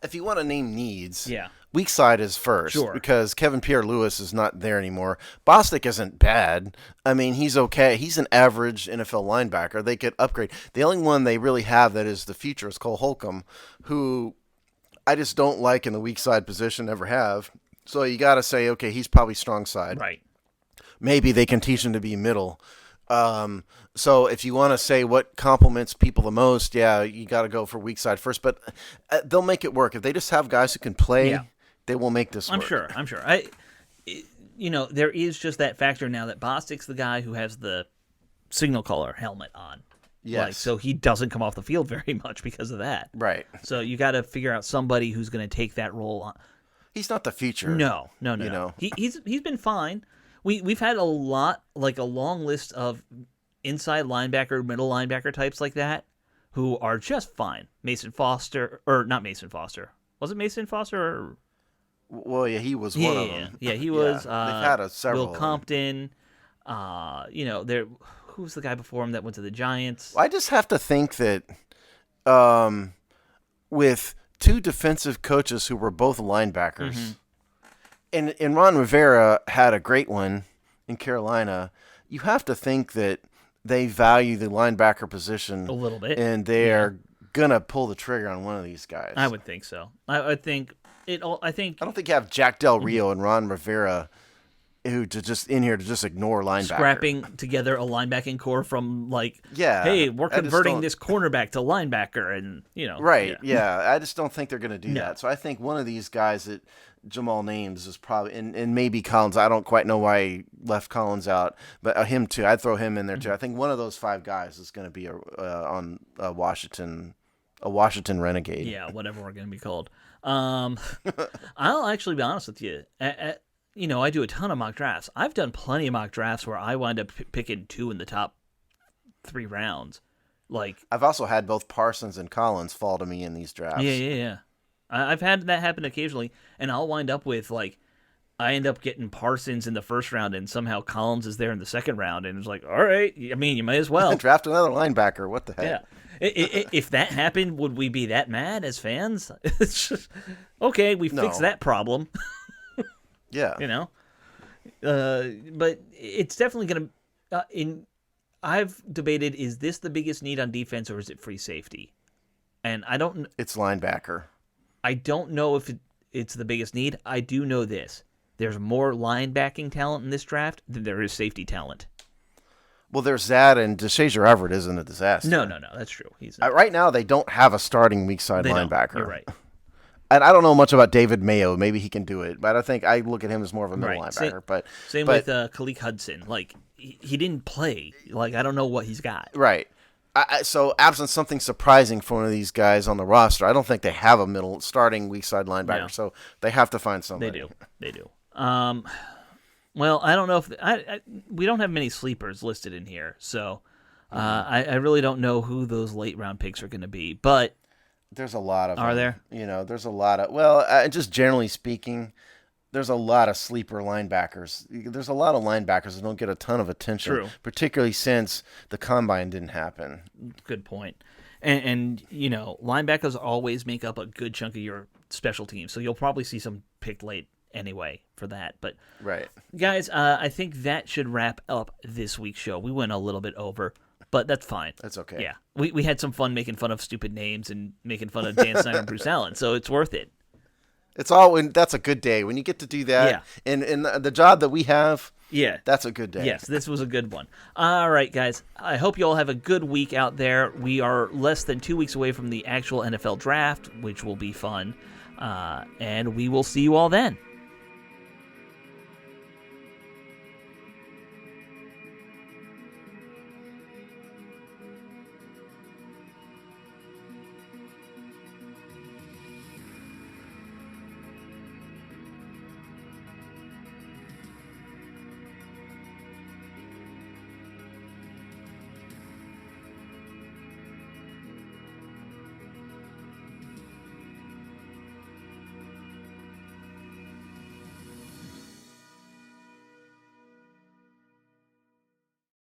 if you want to name needs, weak side is first, because Kevin Pierre-Louis is not there anymore. Bostic isn't bad. He's okay. He's an average NFL linebacker. They could upgrade. The only one they really have that is the future is Cole Holcomb, who I just don't like in the weak side position, never have. So you got to say, okay, he's probably strong side. Right. Maybe they can teach him to be middle. So if you want to say what compliments people the most, you got to go for weak side first. But they'll make it work. If they just have guys who can play, they will make this work. I'm sure. There is just that factor now that Bostic's the guy who has the signal caller helmet on. Yes. So he doesn't come off the field very much because of that. Right. So you got to figure out somebody who's going to take that role on. He's not the future. No. He's been fine. We've had a long list of inside linebacker, middle linebacker types like that who are just fine. Mason Foster, or not Mason Foster. Was it Mason Foster? Or... Well, he was one of them. Yeah, he was. They've had several. Will Compton. Who's the guy before him that went to the Giants? I just have to think that with 2 defensive coaches who were both linebackers, and Ron Rivera had a great one in Carolina, you have to think that they value the linebacker position a little bit, and they are gonna pull the trigger on one of these guys. I would think so. I think it. I don't think you have Jack Del Rio and Ron Rivera who to just ignore linebacker. Scrapping together a linebacking core from hey, we're converting this cornerback to linebacker, and Right. Yeah. I just don't think they're gonna do that. So I think one of these guys that Jamal names is probably, and maybe Collins. I don't quite know why he left Collins out, but him too. I'd throw him in there too. I think one of those 5 guys is going to be on Washington Renegade. Yeah, whatever we're going to be called. I'll actually be honest with you. I do a ton of mock drafts. I've done plenty of mock drafts where I wind up picking 2 in the top 3 rounds. I've also had both Parsons and Collins fall to me in these drafts. Yeah. I've had that happen occasionally, and I'll wind up with, I end up getting Parsons in the first round, and somehow Collins is there in the second round, and it's all right, you might as well. Draft another linebacker, what the heck? Yeah. If that happened, would we be that mad as fans? It's just, okay, we fixed that problem. Yeah. But it's definitely going to, I've debated, is this the biggest need on defense, or is it free safety? And I don't... It's linebacker. I don't know if it's the biggest need. I do know this. There's more linebacking talent in this draft than there is safety talent. Well, there's that, and DeShazier Everett isn't a disaster. No, that's true. He's not. Right now, they don't have a starting weak side linebacker. You're right. And I don't know much about David Mayo. Maybe he can do it, but I look at him as more of a middle linebacker. Same with Khalid Hudson. He didn't play. I don't know what he's got. Right. So absent something surprising for one of these guys on the roster, I don't think they have a middle starting weak side linebacker. Yeah. So they have to find somebody. They do. Well, I don't know if we don't have many sleepers listed in here, so I really don't know who those late round picks are going to be. But there's a lot of are them. there? There's a lot of just generally speaking, there's a lot of sleeper linebackers. There's a lot of linebackers that don't get a ton of attention, particularly since the combine didn't happen. Good point. And linebackers always make up a good chunk of your special teams, so you'll probably see some picked late anyway for that. But right, guys, I think that should wrap up this week's show. We went a little bit over, but that's fine. That's okay. Yeah, we had some fun making fun of stupid names and making fun of Dan Snyder and Bruce Allen, so it's worth it. That's a good day when you get to do that. Yeah. And the job that we have. Yeah. That's a good day. Yes, this was a good one. All right, guys. I hope you all have a good week out there. We are less than 2 weeks away from the actual NFL draft, which will be fun. And we will see you all then.